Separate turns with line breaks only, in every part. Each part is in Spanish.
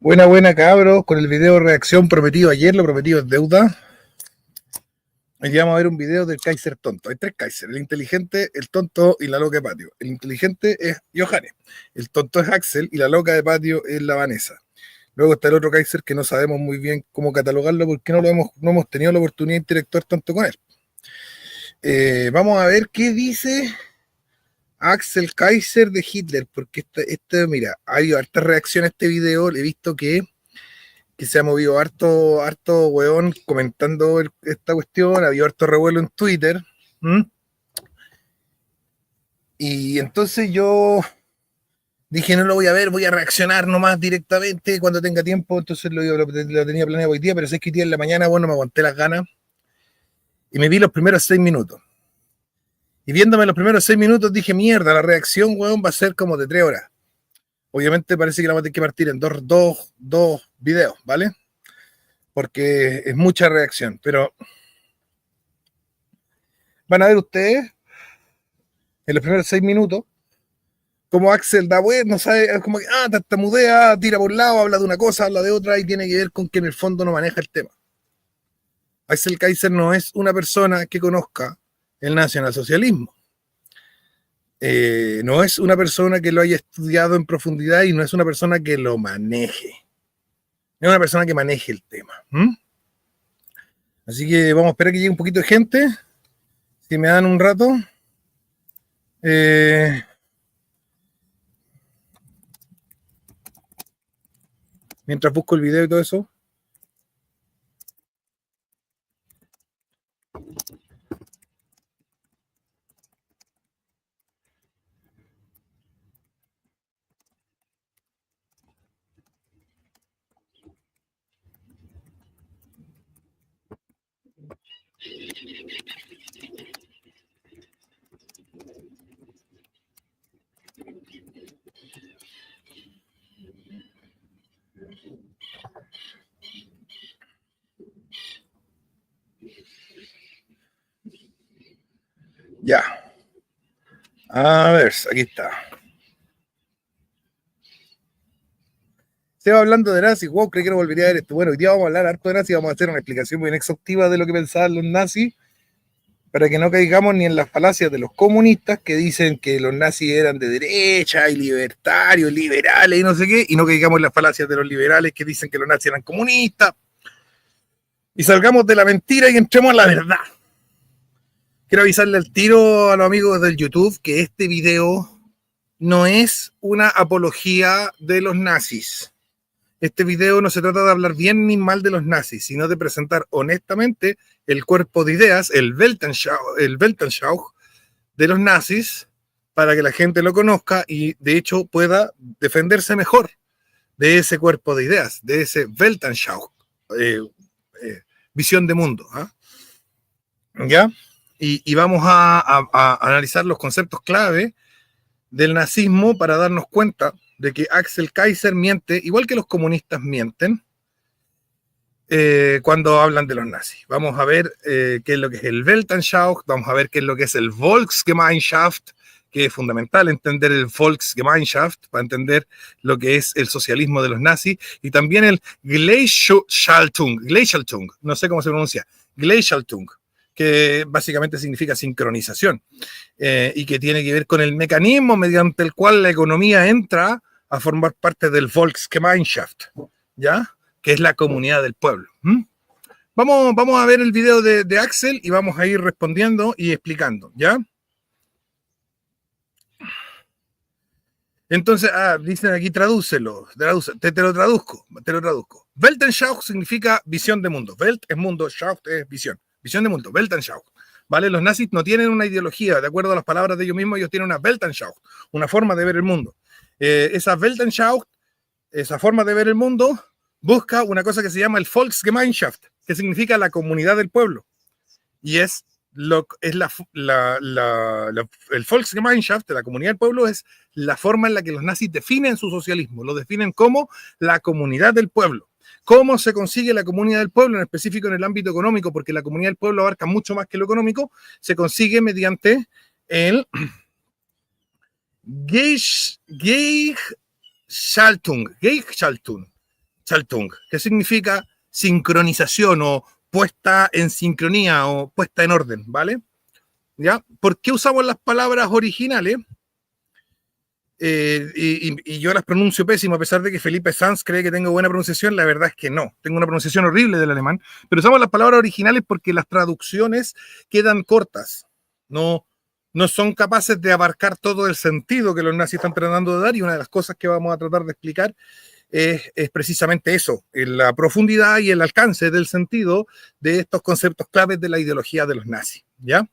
Buena, buena, cabros, con el video reacción prometido ayer, lo prometido es deuda. Hoy día vamos a ver un video del Kaiser tonto. Hay tres Kaiser, el inteligente, el tonto y la loca de patio. El inteligente es Johannes, el tonto es Axel y la loca de patio es la Vanessa. Luego está el otro Kaiser que no sabemos muy bien cómo catalogarlo porque no hemos tenido la oportunidad de interactuar tanto con él. Vamos a ver qué dice Axel Kaiser de Hitler, porque mira, ha habido hartas reacciones a este video, he visto que se ha movido harto weón comentando esta cuestión, ha habido harto revuelo en Twitter. Y entonces yo dije, no lo voy a ver, voy a reaccionar nomás directamente cuando tenga tiempo. Entonces lo tenía planeado hoy día, pero sé que hoy día en la mañana, bueno, me aguanté las ganas y me vi los primeros 6 minutos. Y viéndome los primeros 6 minutos dije, mierda, la reacción, weón, va a ser como de 3 horas. Obviamente parece que la vamos a tener que partir en dos videos, ¿vale? Porque es mucha reacción, pero van a ver ustedes en los primeros 6 minutos como Axel da no sabe, como que tartamudea, tira por un lado, habla de una cosa, habla de otra y tiene que ver con que en el fondo no maneja el tema. Axel Kaiser no es una persona que conozca el nacionalsocialismo. No es una persona que lo haya estudiado en profundidad y no es una persona que lo maneje. Es una persona que maneje el tema. Así que vamos a esperar que llegue un poquito de gente. Si me dan un rato. Mientras busco el video y todo eso. Ya. A ver, aquí está. Se va hablando de nazis, wow, creí que no volvería a ver esto. Bueno, hoy día vamos a hablar harto de nazis, vamos a hacer una explicación muy exhaustiva de lo que pensaban los nazis, para que no caigamos ni en las falacias de los comunistas que dicen que los nazis eran de derecha y libertarios, liberales y no sé qué, y no caigamos en las falacias de los liberales que dicen que los nazis eran comunistas. Y salgamos de la mentira y entremos a la verdad. Quiero avisarle al tiro a los amigos del YouTube que este video no es una apología de los nazis. Este video no se trata de hablar bien ni mal de los nazis, sino de presentar honestamente el cuerpo de ideas, el Weltanschauung de los nazis, para que la gente lo conozca y de hecho pueda defenderse mejor de ese cuerpo de ideas, de ese Weltanschauung, visión de mundo. ¿Ya? Y vamos a analizar los conceptos clave del nazismo para darnos cuenta de que Axel Kaiser miente, igual que los comunistas mienten, cuando hablan de los nazis. Vamos a ver qué es lo que es el Weltanschauung, vamos a ver qué es lo que es el Volksgemeinschaft, que es fundamental entender el Volksgemeinschaft para entender lo que es el socialismo de los nazis, y también el Gleichschaltung, no sé cómo se pronuncia, Gleichschaltung, que básicamente significa sincronización, y que tiene que ver con el mecanismo mediante el cual la economía entra a formar parte del Volksgemeinschaft, ¿ya? Que es la comunidad del pueblo. Vamos a ver el video de Axel y vamos a ir respondiendo y explicando, ¿ya? Entonces, dicen aquí, tradúcelo, te lo traduzco. Weltanschauung significa visión de mundo. Welt es mundo, Schauung es visión. Visión de mundo, Weltanschauung. ¿Vale? Los nazis no tienen una ideología, de acuerdo a las palabras de ellos mismos, ellos tienen una Weltanschauung, una forma de ver el mundo. Esa Weltanschauung, esa forma de ver el mundo, busca una cosa que se llama el Volksgemeinschaft, que significa la comunidad del pueblo. Y el Volksgemeinschaft, la comunidad del pueblo, es la forma en la que los nazis definen su socialismo. Lo definen como la comunidad del pueblo. ¿Cómo se consigue la comunidad del pueblo, en específico en el ámbito económico? Porque la comunidad del pueblo abarca mucho más que lo económico. Se consigue mediante el Gleichschaltung, Schaltung, que significa sincronización o puesta en sincronía o puesta en orden, ¿vale? ¿Ya? ¿Por qué usamos las palabras originales? Y yo las pronuncio pésimo, a pesar de que Felipe Sanz cree que tengo buena pronunciación, la verdad es que no, tengo una pronunciación horrible del alemán, pero usamos las palabras originales porque las traducciones quedan cortas, no, no son capaces de abarcar todo el sentido que los nazis están tratando de dar, y una de las cosas que vamos a tratar de explicar es precisamente eso, la profundidad y el alcance del sentido de estos conceptos claves de la ideología de los nazis, ¿ya?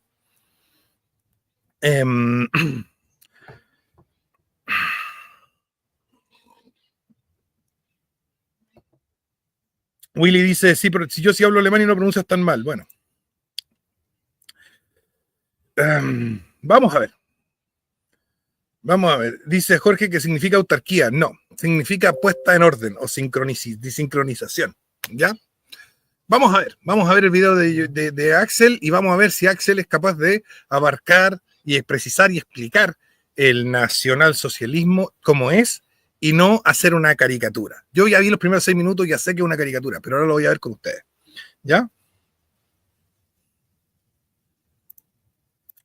Willy dice, sí, pero si yo sí hablo alemán y no pronuncias tan mal. Bueno, vamos a ver. Vamos a ver. Dice Jorge que significa autarquía. No, significa puesta en orden o sincronización. ¿Ya? Vamos a ver el video de Axel y vamos a ver si Axel es capaz de abarcar y precisar y explicar el nacionalsocialismo como es y no hacer una caricatura. Yo ya vi los primeros 6 minutos y ya sé que es una caricatura, pero ahora lo voy a ver con ustedes. ¿Ya?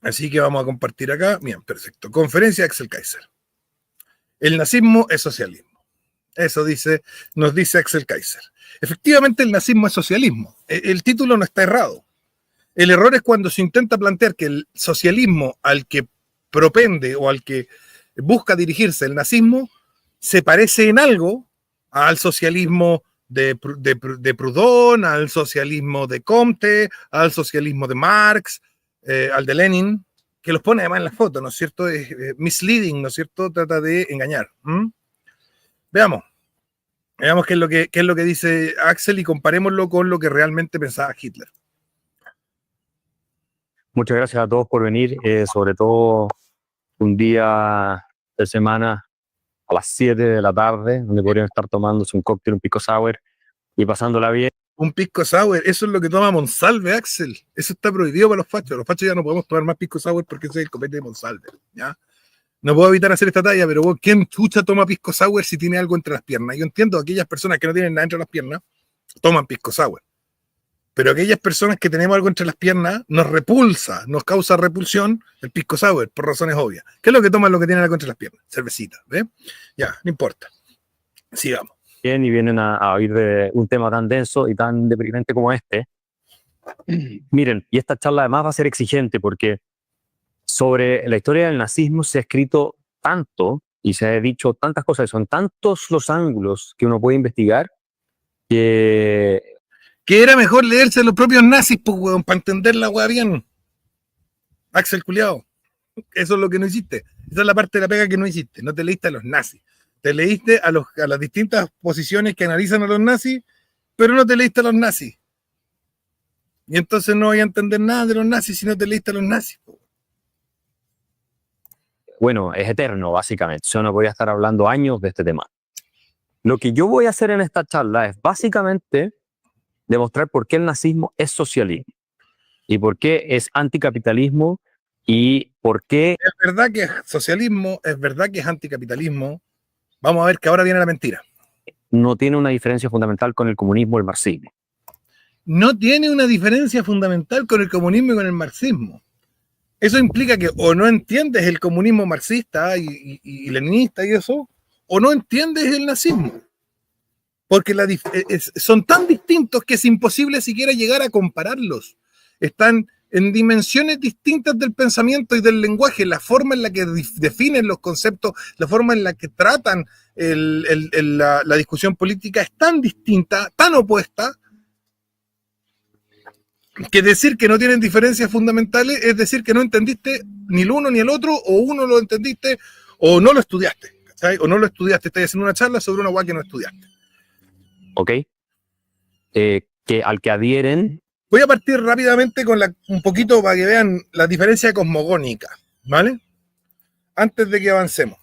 Así que vamos a compartir acá. Bien, perfecto. Conferencia Axel Kaiser. El nazismo es socialismo. Eso nos dice Axel Kaiser. Efectivamente, el nazismo es socialismo. El título no está errado. El error es cuando se intenta plantear que el socialismo al que propende o al que busca dirigirse el nazismo se parece en algo al socialismo de Proudhon, al socialismo de Comte, al socialismo de Marx, al de Lenin, que los pone además en la foto, ¿no es cierto? Es misleading, ¿no es cierto? Trata de engañar. Veamos. Veamos qué es lo que dice Axel y comparémoslo con lo que realmente pensaba Hitler.
Muchas gracias a todos por venir, sobre todo un día de semana a las 7 de la tarde, donde podrían estar tomándose un cóctel, un pisco sour y pasándola bien.
Un pisco sour, eso es lo que toma Monsalve, Axel. Eso está prohibido para los fachos. Los fachos ya no podemos tomar más pisco sour porque ese es el copete de Monsalve, ¿ya? No puedo evitar hacer esta talla, pero vos, ¿quién chucha toma pisco sour si tiene algo entre las piernas? Yo entiendo, aquellas personas que no tienen nada entre las piernas toman pisco sour. Pero aquellas personas que tenemos algo entre las piernas nos repulsa, nos causa repulsión el pisco sour, por razones obvias. ¿Qué es lo que toman los que tienen algo entre las piernas? Cervecita, ¿ves? Ya, no importa. Sigamos.
Bien, y vienen a oír de un tema tan denso y tan deprimente como este. Miren, y esta charla además va a ser exigente porque sobre la historia del nazismo se ha escrito tanto y se ha dicho tantas cosas, son tantos los ángulos que uno puede investigar que
era mejor leerse los propios nazis, pues, weón, para entender la weá bien. Axel culiao. Eso es lo que no hiciste. Esa es la parte de la pega que no hiciste. No te leíste a los nazis. Te leíste a las distintas posiciones que analizan a los nazis, pero no te leíste a los nazis. Y entonces no voy a entender nada de los nazis si no te leíste a los nazis.
bueno, es eterno, básicamente. Yo no voy a estar hablando años de este tema. Lo que yo voy a hacer en esta charla es básicamente demostrar por qué el nazismo es socialismo y por qué es anticapitalismo y por qué...
Es verdad que es socialismo, es verdad que es anticapitalismo. Vamos a ver que ahora viene la mentira.
No tiene una diferencia fundamental con el comunismo o el marxismo.
No tiene una diferencia fundamental con el comunismo y con el marxismo. Eso implica que o no entiendes el comunismo marxista y leninista y eso, o no entiendes el nazismo. Porque son tan distintos que es imposible siquiera llegar a compararlos. Están en dimensiones distintas del pensamiento y del lenguaje, la forma en la que definen los conceptos, la forma en la que tratan la discusión política es tan distinta, tan opuesta, que decir que no tienen diferencias fundamentales es decir que no entendiste ni el uno ni el otro, o uno lo entendiste o no lo estudiaste, ¿sabes? O no lo estudiaste, estás haciendo una charla sobre una guay que no estudiaste.
¿Ok? Que al que adhieren...
Voy a partir rápidamente con un poquito para que vean la diferencia cosmogónica, ¿vale? Antes de que avancemos.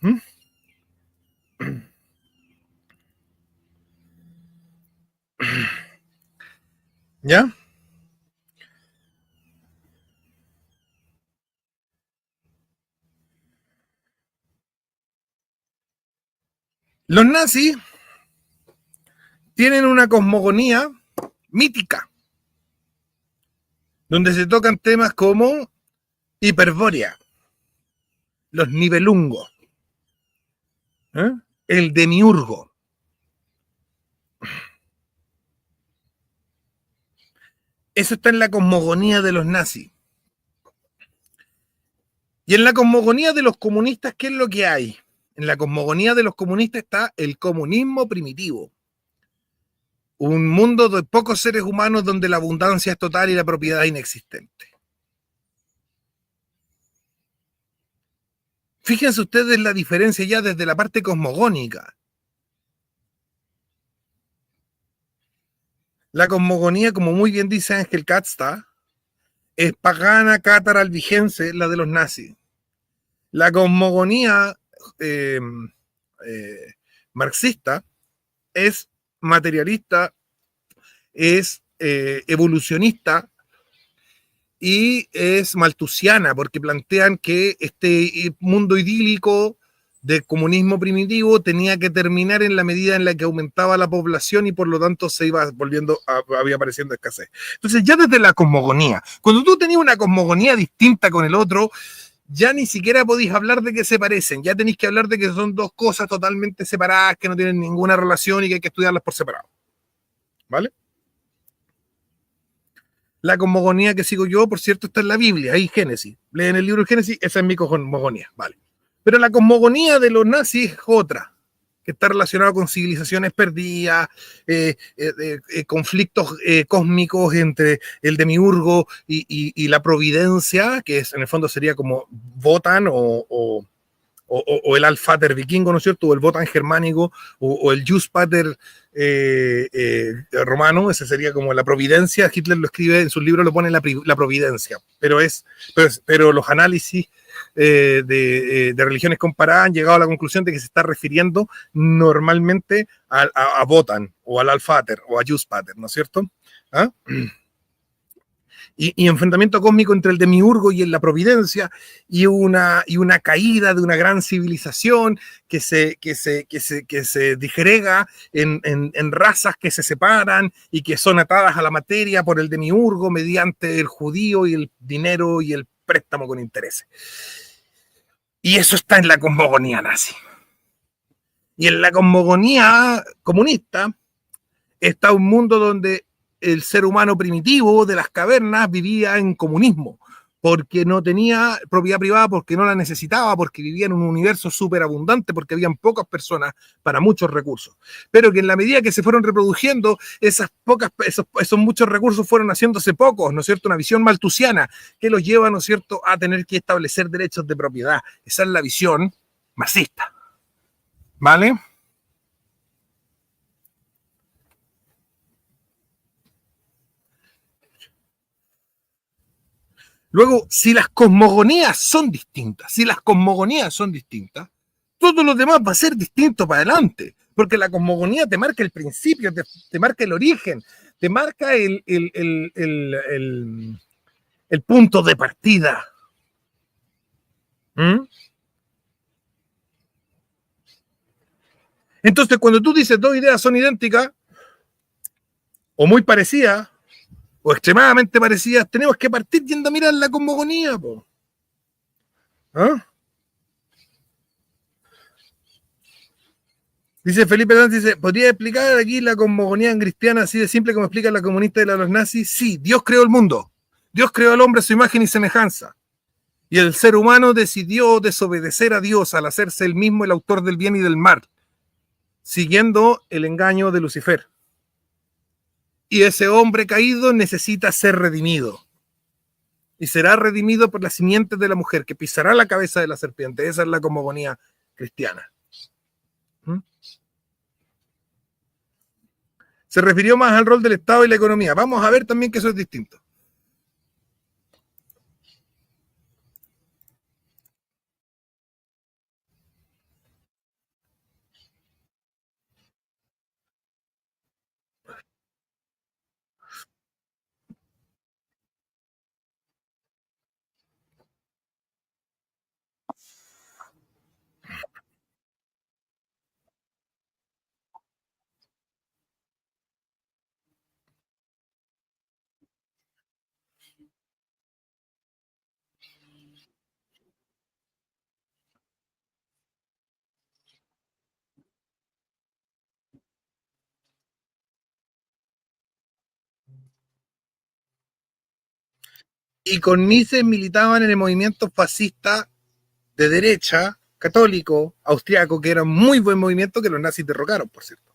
¿Ya? Los nazis tienen una cosmogonía mítica, donde se tocan temas como Hiperbórea, los Nibelungos, ¿eh? El Demiurgo. Eso está en la cosmogonía de los nazis. Y en la cosmogonía de los comunistas, ¿qué es lo que hay? En la cosmogonía de los comunistas está el comunismo primitivo. Un mundo de pocos seres humanos donde la abundancia es total y la propiedad inexistente. Fíjense ustedes la diferencia ya desde la parte cosmogónica. La cosmogonía, como muy bien dice Ángel Katsta, es pagana, cátara, albigense, la de los nazis. La cosmogonía eh, eh, marxista es materialista, es evolucionista y es malthusiana, porque plantean que este mundo idílico del comunismo primitivo tenía que terminar en la medida en la que aumentaba la población y por lo tanto se iba volviendo, había apareciendo escasez. Entonces ya desde la cosmogonía, cuando tú tenías una cosmogonía distinta con el otro, ya ni siquiera podéis hablar de que se parecen, ya tenéis que hablar de que son dos cosas totalmente separadas, que no tienen ninguna relación y que hay que estudiarlas por separado. ¿Vale? La cosmogonía que sigo yo, por cierto, está en la Biblia, ahí Génesis. Leen el libro de Génesis, esa es mi cosmogonía, vale. Pero la cosmogonía de los nazis es otra, que está relacionada con civilizaciones perdidas, conflictos cósmicos entre el demiurgo y la providencia, que es, en el fondo sería como Wotan o el Alfater vikingo, ¿no es cierto? O el Wotan germánico, o el Juspater romano, ese sería como la providencia. Hitler lo escribe en sus libros, lo pone la providencia, pero los análisis de religiones comparadas han llegado a la conclusión de que se está refiriendo normalmente a Wotan, o al Alfater, o a Juspater, ¿no es cierto? ¿Ah? Y enfrentamiento cósmico entre el demiurgo y la providencia, y una caída de una gran civilización que se digrega en razas que se separan y que son atadas a la materia por el demiurgo mediante el judío y el dinero y el préstamo con intereses. Y eso está en la cosmogonía nazi. Y en la cosmogonía comunista está un mundo donde el ser humano primitivo de las cavernas vivía en comunismo, porque no tenía propiedad privada, porque no la necesitaba, porque vivía en un universo súper abundante, porque habían pocas personas para muchos recursos. Pero que en la medida que se fueron reproduciendo, esos muchos recursos fueron haciéndose pocos, ¿no es cierto? Una visión malthusiana que los lleva, ¿no es cierto?, a tener que establecer derechos de propiedad. Esa es la visión marxista. ¿Vale? Luego, si las cosmogonías son distintas, todo lo demás va a ser distinto para adelante, porque la cosmogonía te marca el principio, te marca el origen, te marca el punto de partida. ¿Mm? Entonces, cuando tú dices dos ideas son idénticas, o muy parecidas, o extremadamente parecidas, tenemos que partir yendo a mirar la cosmogonía. ¿Ah? Dice Felipe Danz, dice, ¿podría explicar aquí la cosmogonía cristiana así de simple como explica la comunista de los nazis? Sí, Dios creó el mundo. Dios creó al hombre a su imagen y semejanza. Y el ser humano decidió desobedecer a Dios al hacerse el mismo el autor del bien y del mal, siguiendo el engaño de Lucifer. Y ese hombre caído necesita ser redimido. Y será redimido por la simiente de la mujer, que pisará la cabeza de la serpiente. Esa es la cosmogonía cristiana. ¿Mm? Se refirió más al rol del Estado y la economía. Vamos a ver también que eso es distinto. Y con Mises militaban en el movimiento fascista de derecha, católico, austriaco, que era un muy buen movimiento que los nazis derrocaron, por cierto.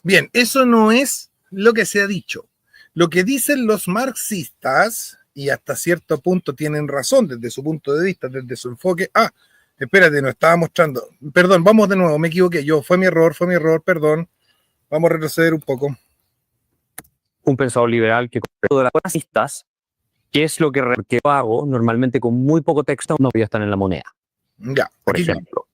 Bien, eso no es lo que se ha dicho. Lo que dicen los marxistas, y hasta cierto punto tienen razón desde su punto de vista, desde su enfoque. Ah, espérate, nos estaba mostrando. Perdón, vamos de nuevo, me equivoqué. Fue mi error, perdón. Vamos a retroceder un poco.
Un pensador liberal que de las fascistas, que es lo que yo hago normalmente con muy poco texto, no voy a estar en la moneda,
Ya,
por ejemplo.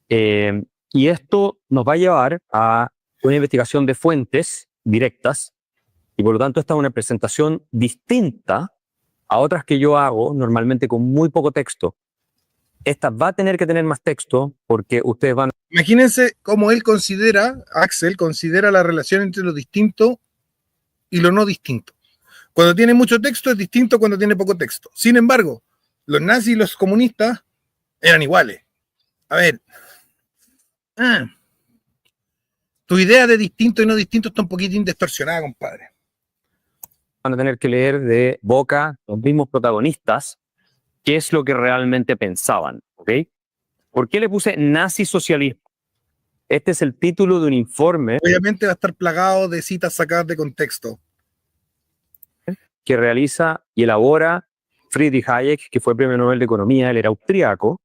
Y esto nos va a llevar a una investigación de fuentes directas y por lo tanto esta es una presentación distinta a otras que yo hago normalmente con muy poco texto. Esta va a tener que tener más texto porque ustedes van...
Imagínense cómo él considera, Axel considera la relación entre lo distinto y lo no distinto. Cuando tiene mucho texto es distinto cuando tiene poco texto. Sin embargo, los nazis y los comunistas eran iguales. A ver, tu idea de distinto y no distinto está un poquitín distorsionada, compadre.
Van a tener que leer de boca los mismos protagonistas qué es lo que realmente pensaban, ¿ok? ¿Por qué le puse nazi-socialismo? Este es el título de un informe.
Obviamente va a estar plagado de citas sacadas de contexto.
Que realiza y elabora Friedrich Hayek, que fue premio Nobel de Economía, él era austríaco,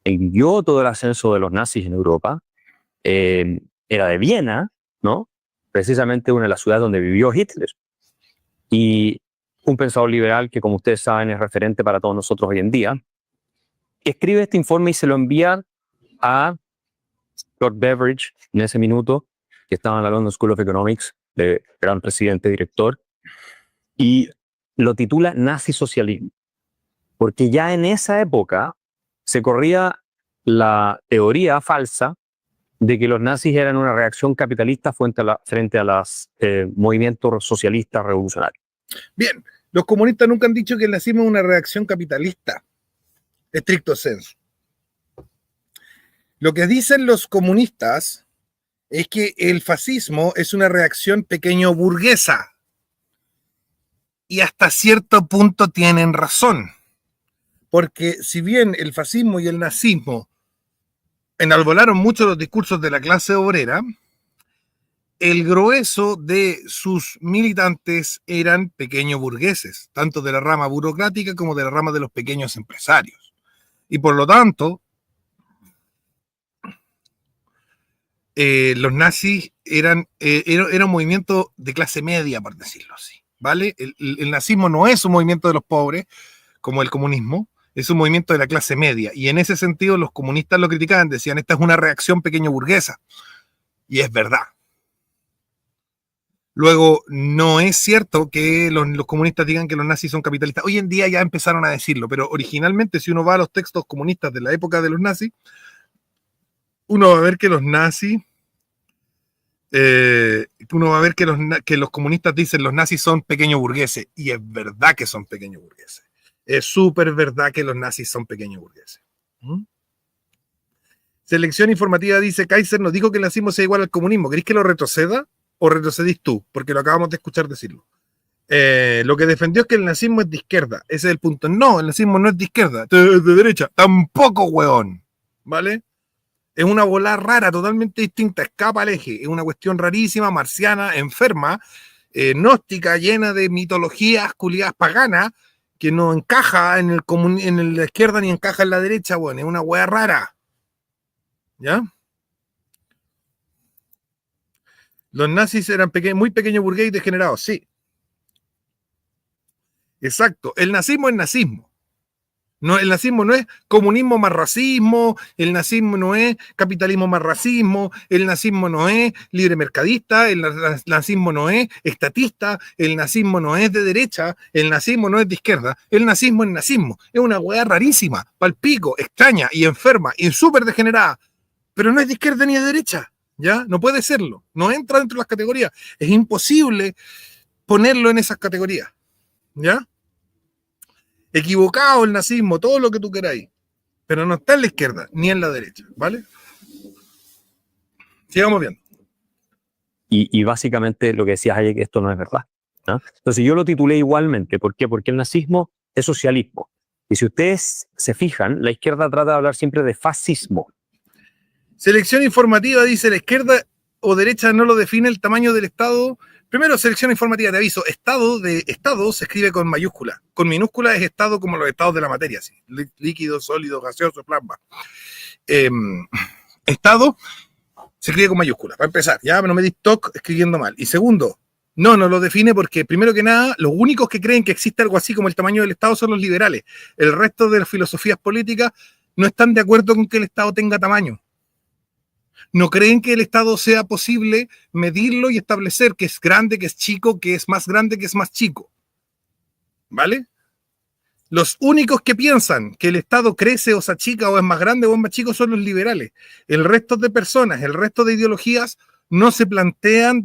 él vio todo el ascenso de los nazis en Europa, era de Viena, ¿no? Precisamente una de las ciudades donde vivió Hitler. Y un pensador liberal que, como ustedes saben, es referente para todos nosotros hoy en día, escribe este informe y se lo envía a Lord Beveridge en ese minuto, que estaba en la London School of Economics, de gran presidente, director, y lo titula Nazi-socialismo, porque ya en esa época se corría la teoría falsa de que los nazis eran una reacción capitalista frente a los movimientos socialistas revolucionarios.
Bien, los comunistas nunca han dicho que el nazismo es una reacción capitalista, estricto sensu. Lo que dicen los comunistas es que el fascismo es una reacción pequeño burguesa. Y hasta cierto punto tienen razón. Porque si bien el fascismo y el nazismo enarbolaron mucho los discursos de la clase obrera, el grueso de sus militantes eran pequeños burgueses, tanto de la rama burocrática como de la rama de los pequeños empresarios. Y por lo tanto, los nazis era un movimiento de clase media, por decirlo así. ¿Vale? El nazismo no es un movimiento de los pobres, como el comunismo, es un movimiento de la clase media. Y en ese sentido los comunistas lo criticaban, decían, esta es una reacción pequeño burguesa. Y es verdad. Luego, no es cierto que los comunistas digan que los nazis son capitalistas. Hoy en día ya empezaron a decirlo, pero originalmente si uno va a los textos comunistas de la época de los nazis, uno va a ver que los nazis, uno va a ver que los comunistas dicen los nazis son pequeños burgueses. Y es verdad que son pequeños burgueses. Es súper verdad que los nazis son pequeños burgueses. ¿Mm? Selección informativa dice, Kaiser nos dijo que el nazismo sea igual al comunismo. ¿Queréis que lo retroceda o retrocedís tú? Porque lo acabamos de escuchar decirlo. Lo que defendió es que el nazismo es de izquierda. Ese es el punto. No, el nazismo no es de izquierda, es de derecha. Tampoco, hueón. ¿Vale? Es una bola rara, totalmente distinta. Escapa al eje. Es una cuestión rarísima, marciana, enferma, gnóstica, llena de mitologías culiadas paganas, que no encaja en la izquierda ni encaja en la derecha. Bueno, es una hueá rara. ¿Ya? Los nazis eran muy pequeños burgueses y degenerados, sí. Exacto. El nazismo es nazismo. No, el nazismo no es comunismo más racismo, el nazismo no es capitalismo más racismo, el nazismo no es libre mercadista, el nazismo no es estatista, el nazismo no es de derecha, el nazismo no es de izquierda, el nazismo es nazismo. Es una weá rarísima, palpico, extraña y enferma y súper degenerada, pero no es de izquierda ni de derecha, ¿ya? No puede serlo, no entra dentro de las categorías. Es imposible ponerlo en esas categorías, ¿ya? Equivocado el nazismo, todo lo que tú queráis, pero no está en la izquierda ni en la derecha, ¿vale? Sigamos viendo.
Y básicamente lo que decías ayer, que esto no es verdad, ¿no? Entonces yo lo titulé igualmente. ¿Por qué? Porque el nazismo es socialismo. Y si ustedes se fijan, la izquierda trata de hablar siempre de fascismo.
Selección informativa, dice la izquierda o derecha no lo define el tamaño del Estado. Primero, selección informativa, te aviso, Estado de Estado se escribe con mayúscula. Con minúscula es Estado como los estados de la materia, ¿sí? Líquido, sólido, gaseoso, plasma. Estado se escribe con mayúscula, para empezar, ya no me di stock escribiendo mal. Y segundo, no lo define porque, primero que nada, los únicos que creen que existe algo así como el tamaño del Estado son los liberales. El resto de las filosofías políticas no están de acuerdo con que el Estado tenga tamaño. No creen que el Estado sea posible medirlo y establecer que es grande, que es chico, que es más grande, que es más chico. ¿Vale? Los únicos que piensan que el Estado crece o se achica o es más grande o es más chico son los liberales. El resto de personas, el resto de ideologías no se plantean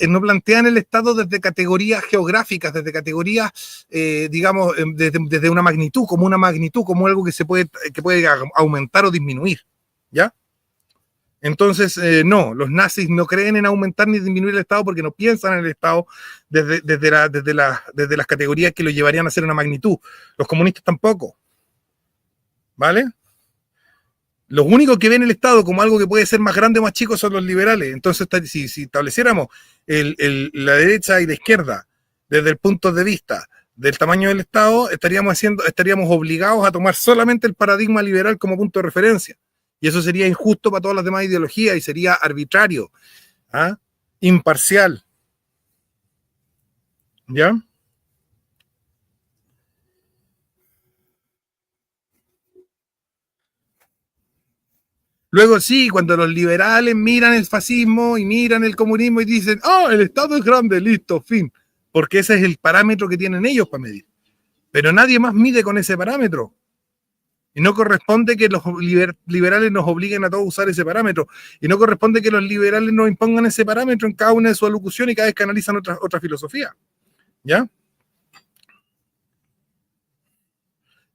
no plantean el Estado desde categorías geográficas, desde categorías, digamos, desde una magnitud, como algo que puede aumentar o disminuir. ¿Ya? Entonces, no, los nazis no creen en aumentar ni disminuir el Estado porque no piensan en el Estado desde las categorías que lo llevarían a ser una magnitud. Los comunistas tampoco. ¿Vale? Los únicos que ven el Estado como algo que puede ser más grande o más chico son los liberales. Entonces, si estableciéramos la derecha y la izquierda desde el punto de vista del tamaño del Estado, estaríamos obligados a tomar solamente el paradigma liberal como punto de referencia. Y eso sería injusto para todas las demás ideologías y sería arbitrario, ¿ah? Imparcial. ¿Ya? Luego sí, cuando los liberales miran el fascismo y miran el comunismo y dicen, el Estado es grande, listo, fin. Porque ese es el parámetro que tienen ellos para medir. Pero nadie más mide con ese parámetro. Y no corresponde que los liberales nos obliguen a todos a usar ese parámetro. Y no corresponde que los liberales nos impongan ese parámetro en cada una de sus alocuciones y cada vez que analizan otra filosofía. ¿Ya?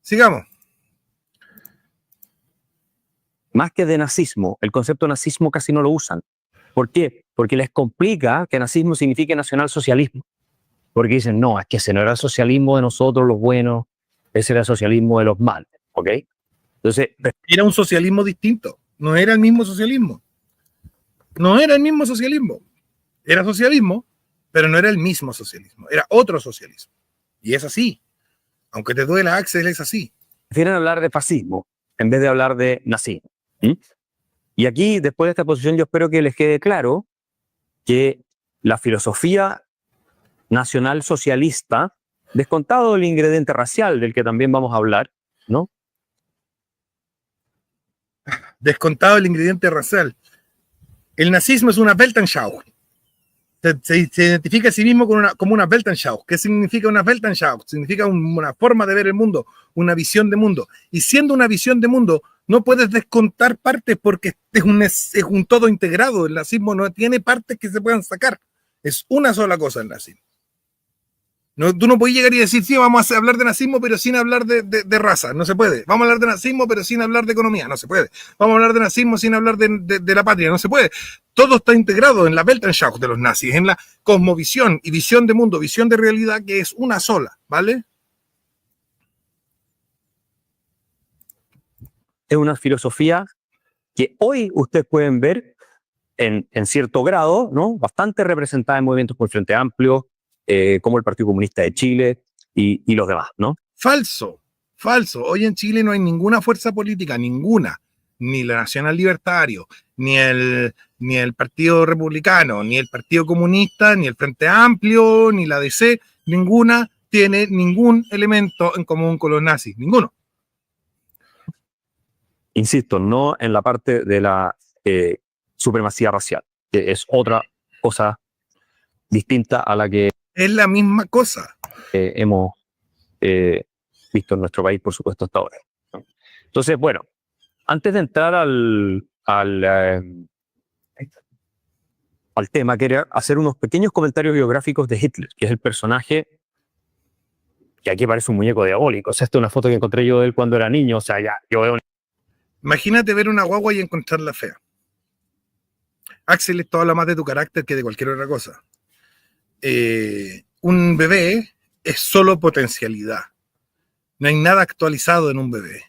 Sigamos.
Más que de nazismo, el concepto nazismo casi no lo usan. ¿Por qué? Porque les complica que nazismo signifique nacionalsocialismo. Porque dicen, no, es que ese no era el socialismo de nosotros los buenos, ese era el socialismo de los malos. ¿Ok? Entonces,
era un socialismo distinto, no era el mismo socialismo. No era el mismo socialismo. Era socialismo, pero no era el mismo socialismo, era otro socialismo. Y es así. Aunque te duela, Axel, es así.
Prefieren hablar de fascismo en vez de hablar de nazismo. ¿Mm? Y aquí, después de esta posición, yo espero que les quede claro que la filosofía nacional socialista, descontado el ingrediente racial del que también vamos a hablar, ¿no?
Descontado el ingrediente racial. El nazismo es una Weltanschauung. Se identifica a sí mismo como una Weltanschauung. ¿Qué significa una Weltanschauung? Significa una forma de ver el mundo, una visión de mundo. Y siendo una visión de mundo, no puedes descontar partes porque es un todo integrado. El nazismo no tiene partes que se puedan sacar. Es una sola cosa el nazismo. No, tú no puedes llegar y decir, sí, vamos a hablar de nazismo, pero sin hablar de raza. No se puede. Vamos a hablar de nazismo, pero sin hablar de economía. No se puede. Vamos a hablar de nazismo sin hablar de la patria. No se puede. Todo está integrado en la Weltanschauung de los nazis, en la cosmovisión y visión de mundo, visión de realidad que es una sola, ¿vale?
Es una filosofía que hoy ustedes pueden ver en cierto grado, ¿no? Bastante representada en movimientos como el Frente Amplio, como el Partido Comunista de Chile y los demás, ¿no?
Falso, falso. Hoy en Chile no hay ninguna fuerza política, ninguna, ni la Nacional Libertario, ni el Partido Republicano, ni el Partido Comunista, ni el Frente Amplio, ni la DC, ninguna tiene ningún elemento en común con los nazis, ninguno.
Insisto, no en la parte de la supremacía racial, que es otra cosa distinta a la que
Es la misma cosa.
hemos visto en nuestro país, por supuesto, hasta ahora, ¿no? Entonces, bueno, antes de entrar al tema, quería hacer unos pequeños comentarios biográficos de Hitler, que es el personaje que aquí parece un muñeco diabólico. O sea, esta es una foto que encontré yo de él cuando era niño. O sea, ya, yo veo.
Imagínate ver una guagua y encontrarla fea. Axel, esto habla más de tu carácter que de cualquier otra cosa. Un bebé es solo potencialidad. No hay nada actualizado en un bebé.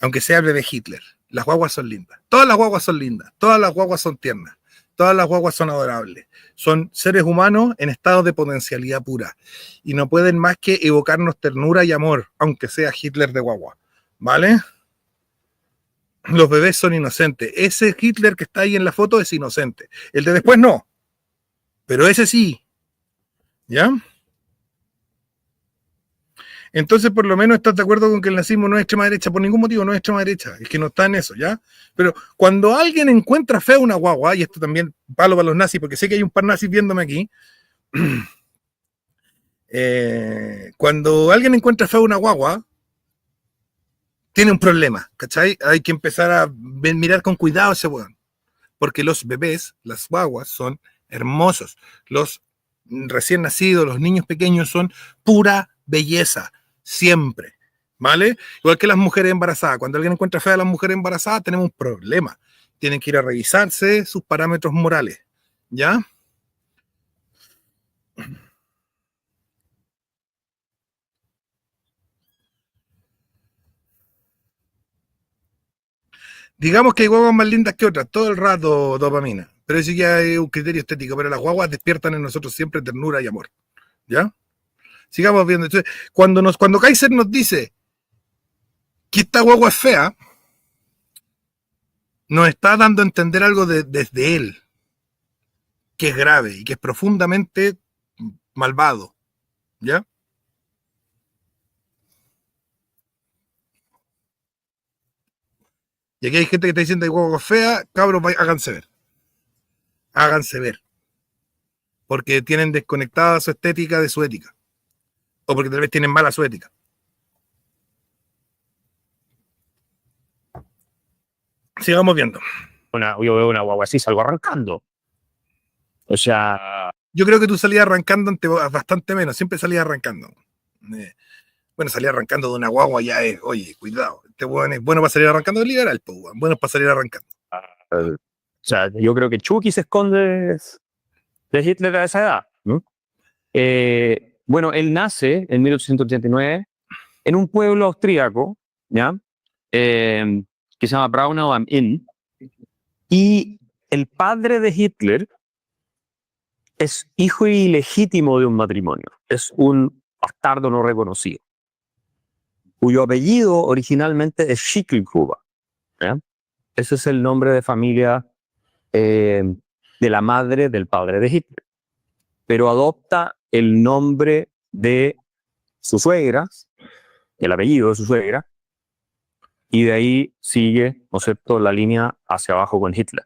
Aunque sea el bebé Hitler. Las guaguas son lindas. Todas las guaguas son lindas. Todas las guaguas son tiernas. Todas las guaguas son adorables. Son seres humanos en estado de potencialidad pura. Y no pueden más que evocarnos ternura y amor, aunque sea Hitler de guagua. ¿Vale? Los bebés son inocentes. Ese Hitler que está ahí en la foto es inocente. El de después no. Pero ese sí. ¿Ya? Entonces, por lo menos estás de acuerdo con que el nazismo no es extrema derecha, por ningún motivo no es extrema derecha, es que no está en eso, ¿ya? Pero cuando alguien encuentra fea una guagua, y esto también palo para los nazis, porque sé que hay un par nazis viéndome aquí, cuando alguien encuentra fea una guagua, tiene un problema, ¿cachai? Hay que empezar a mirar con cuidado a ese weón, porque los bebés, las guaguas, son hermosos, los recién nacidos, los niños pequeños son pura belleza. Siempre, ¿vale? Igual que las mujeres embarazadas. Cuando alguien encuentra fea a las mujeres embarazadas, tenemos un problema. Tienen que ir a revisarse sus parámetros morales, ¿ya? Digamos que hay guaguas más lindas que otras, todo el rato dopamina. Pero eso ya es un criterio estético, pero las guaguas despiertan en nosotros siempre ternura y amor, ¿ya? Sigamos viendo. Entonces, cuando Kaiser nos dice que esta guagua es fea, nos está dando a entender algo desde él, que es grave y que es profundamente malvado, ¿ya? Y aquí hay gente que está diciendo que hay guagua fea, cabros, háganse ver. Háganse ver. Porque tienen desconectada su estética de su ética. O porque tal vez tienen mala su ética. Sigamos viendo.
Yo veo una guagua así, salgo arrancando. O sea,
Yo creo que tú salías arrancando ante bastante menos. Siempre salías arrancando. Bueno, salir arrancando de una guagua ya es, oye, cuidado. Este weón es bueno para salir arrancando de liberal, pues, weón. Bueno para salir arrancando.
o sea, yo creo que Chucky se esconde de Hitler a esa edad, ¿no? Bueno, él nace en 1889 en un pueblo austríaco, ¿ya? Que se llama Braunau am Inn. Y el padre de Hitler es hijo ilegítimo de un matrimonio. Es un bastardo no reconocido, cuyo apellido originalmente es Schicklgruber, ¿ya? Ese es el nombre de familia de la madre del padre de Hitler. Pero adopta el nombre de su suegra, el apellido de su suegra, y de ahí sigue, ¿no es cierto?, la línea hacia abajo con Hitler.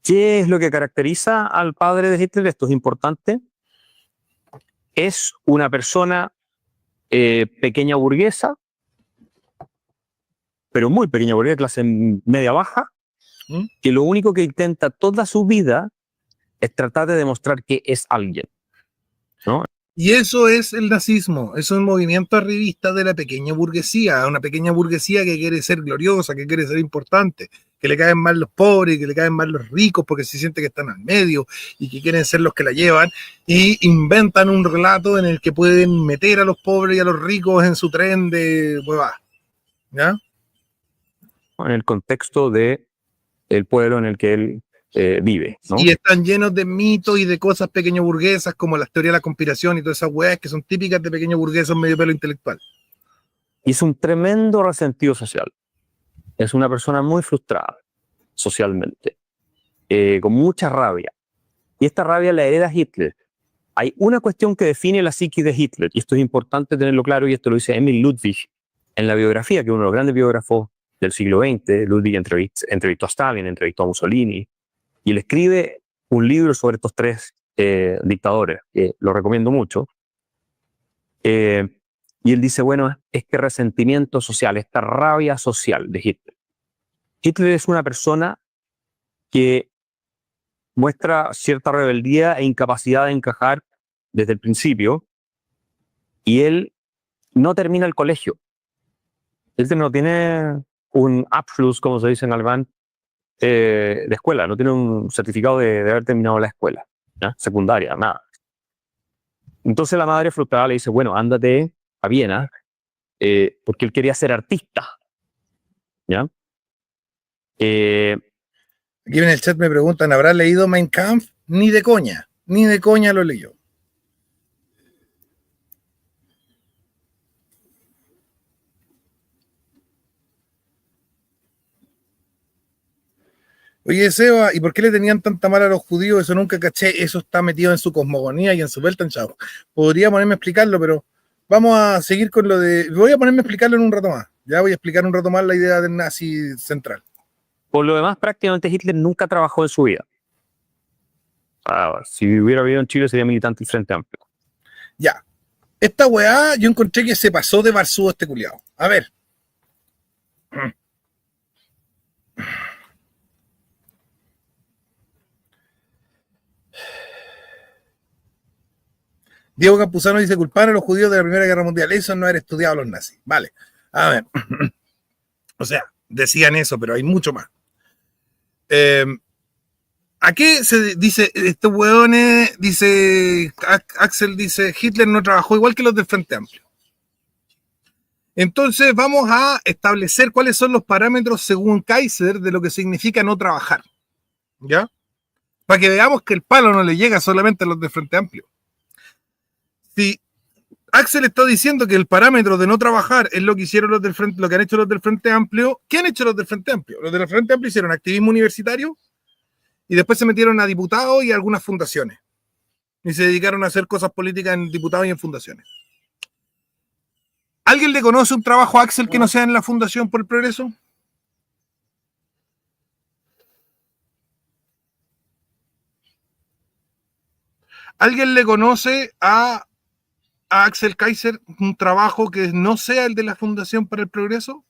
¿Qué es lo que caracteriza al padre de Hitler? Esto es importante. Es una persona pequeña burguesa, pero muy pequeña burguesa, clase media-baja, que lo único que intenta toda su vida es tratar de demostrar que es alguien, ¿no?
Y eso es el nazismo, es un movimiento arribista de la pequeña burguesía, una pequeña burguesía que quiere ser gloriosa, que quiere ser importante, que le caen mal los pobres, que le caen mal los ricos porque se siente que están al medio y que quieren ser los que la llevan, y inventan un relato en el que pueden meter a los pobres y a los ricos en su tren de huevada, ¿ya?
En el contexto de el pueblo en el que él vive, ¿no?
Y están llenos de mitos y de cosas pequeño burguesas como las teorías de la conspiración y todas esas weas que son típicas de pequeños burgueses medio pelo intelectual.
Y es un tremendo resentido social. Es una persona muy frustrada socialmente, con mucha rabia. Y esta rabia la hereda Hitler. hay una cuestión que define la psique de Hitler, y esto es importante tenerlo claro, y esto lo dice Emil Ludwig en la biografía, que es uno de los grandes biógrafos del siglo XX. Ludwig entrevistó a Stalin, entrevistó a Mussolini, y él escribe un libro sobre estos tres dictadores, que lo recomiendo mucho. Y él dice, bueno, este resentimiento social, esta rabia social de Hitler. Hitler es una persona que muestra cierta rebeldía e incapacidad de encajar desde el principio, y él no termina el colegio. Él no tiene un Abschluss, como se dice en alemán, de escuela, no tiene un certificado de haber terminado la escuela, ¿ya? Secundaria, nada. Entonces la madre frustrada le dice, bueno, ándate a Viena, porque él quería ser artista, ¿ya?
Aquí en el chat me preguntan, ¿habrá leído Mein Kampf? Ni de coña lo leyó. Oye, Seba, ¿y por qué le tenían tanta mala a los judíos? Eso nunca caché, eso está metido en su cosmogonía y en su Weltanschauung. Podría ponerme a explicarlo, pero vamos a seguir con lo de... Voy a ponerme a explicarlo en un rato más. Ya voy a explicar un rato más la idea del nazi central.
Por lo demás, prácticamente Hitler nunca trabajó en su vida. Si hubiera vivido en Chile sería militante del Frente Amplio.
Ya. Esta weá, yo encontré que se pasó de barzudo este culiao. A ver. Diego Campuzano dice, culparon a los judíos de la Primera Guerra Mundial. Eso no haber estudiado a los nazis. Vale. A ver. O sea, decían eso, pero hay mucho más. ¿A qué se dice estos hueones? Dice Axel, dice Hitler no trabajó igual que los del Frente Amplio. Entonces vamos a establecer cuáles son los parámetros según Kaiser de lo que significa no trabajar. ¿Ya? Para que veamos que el palo no le llega solamente a los del Frente Amplio. Si Axel está diciendo que el parámetro de no trabajar es lo que hicieron los del Frente, lo que han hecho los del Frente Amplio, ¿qué han hecho los del Frente Amplio? Los del Frente Amplio hicieron activismo universitario y después se metieron a diputados y a algunas fundaciones. Y se dedicaron a hacer cosas políticas en diputados y en fundaciones. ¿Alguien le conoce un trabajo a Axel que no sea en la Fundación por el Progreso? ¿Alguien le conoce a Axel Kaiser un trabajo que no sea el de la Fundación para el Progreso?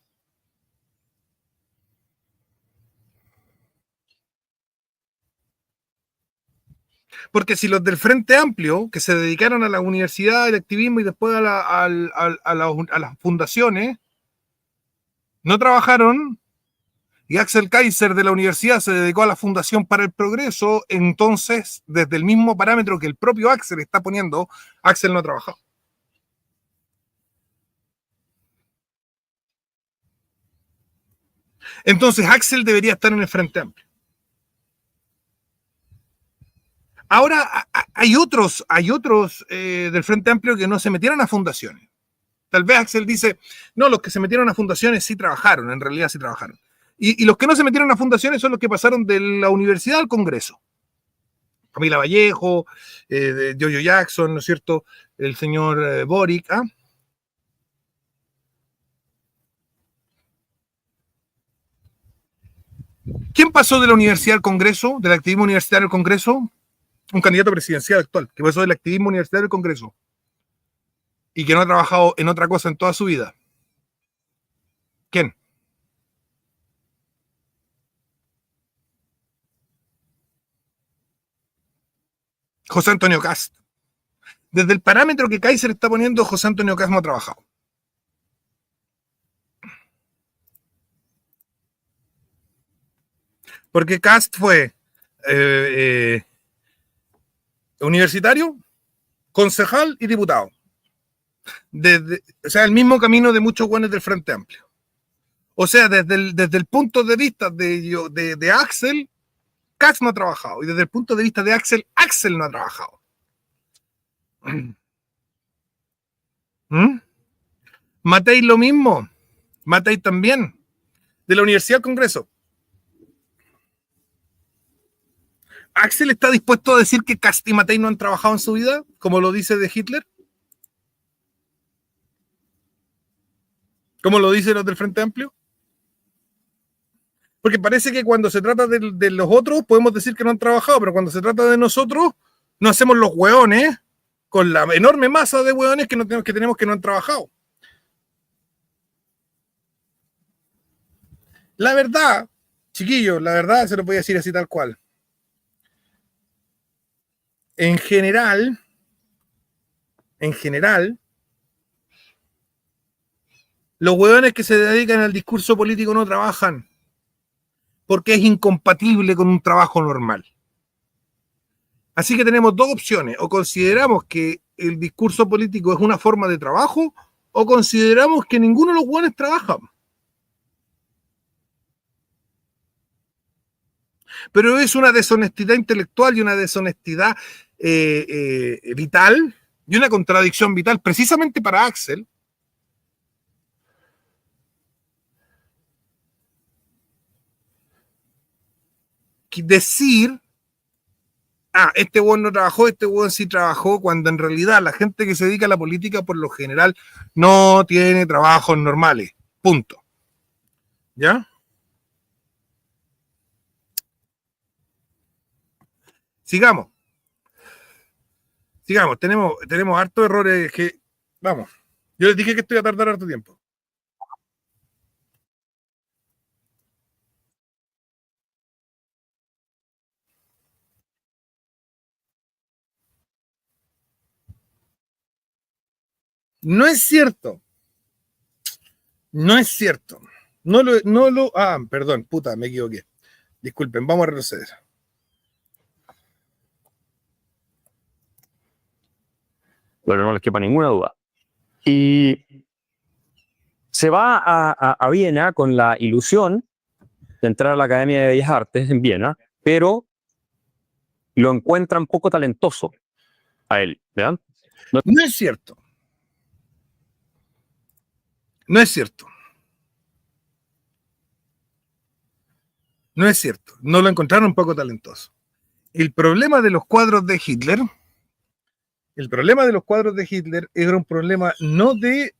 Porque si los del Frente Amplio, que se dedicaron a la universidad, al activismo y después a las fundaciones, no trabajaron, y Axel Kaiser de la universidad se dedicó a la Fundación para el Progreso, entonces, desde el mismo parámetro que el propio Axel está poniendo, Axel no ha trabajado. Entonces, Axel debería estar en el Frente Amplio. Ahora, hay otros del Frente Amplio que no se metieron a fundaciones. Tal vez Axel dice, no, los que se metieron a fundaciones sí trabajaron, en realidad sí trabajaron. Y los que no se metieron a fundaciones son los que pasaron de la universidad al Congreso. Camila Vallejo, Jojo Jackson, ¿no es cierto? El señor Boric. ¿Ah? ¿Quién pasó de la universidad al Congreso, del activismo universitario al Congreso? Un candidato presidencial actual, que pasó del activismo universitario al Congreso y que no ha trabajado en otra cosa en toda su vida. ¿Quién? José Antonio Cast. Desde el parámetro que Kaiser está poniendo, José Antonio Cast no ha trabajado. Porque Cast fue universitario, concejal y diputado. O sea, el mismo camino de muchos buenos del Frente Amplio. O sea, desde el punto de vista de Axel, Cast no ha trabajado. Y desde el punto de vista de Axel, Axel no ha trabajado. ¿Mm? Matei lo mismo. Matei también. De la Universidad del Congreso. ¿Axel está dispuesto a decir que Kast y Matei no han trabajado en su vida, como lo dice de Hitler? ¿Cómo lo dicen los del Frente Amplio? Porque parece que cuando se trata de los otros podemos decir que no han trabajado, pero cuando se trata de nosotros no hacemos los hueones con la enorme masa de hueones que tenemos que no han trabajado. La verdad, chiquillos, la verdad se lo voy a decir así tal cual. En general, los hueones que se dedican al discurso político no trabajan porque es incompatible con un trabajo normal. Así que tenemos dos opciones: o consideramos que el discurso político es una forma de trabajo, o consideramos que ninguno de los hueones trabaja. Pero es una deshonestidad intelectual y una deshonestidad vital y una contradicción vital precisamente para Axel. Decir, este hueón no trabajó, este hueón sí trabajó, cuando en realidad la gente que se dedica a la política por lo general no tiene trabajos normales. Punto. ¿Ya? Sigamos. Tenemos hartos errores que, vamos, yo les dije que estoy a tardar harto tiempo. No es cierto. No es cierto. Perdón, puta, me equivoqué. Disculpen, vamos a retroceder.
Pero no les quepa ninguna duda. Y se va a Viena con la ilusión de entrar a la Academia de Bellas Artes en Viena, pero lo encuentran poco talentoso a él, ¿verdad?
No es cierto. No es cierto. No es cierto. No lo encontraron poco talentoso. El problema de los cuadros de Hitler era un problema no de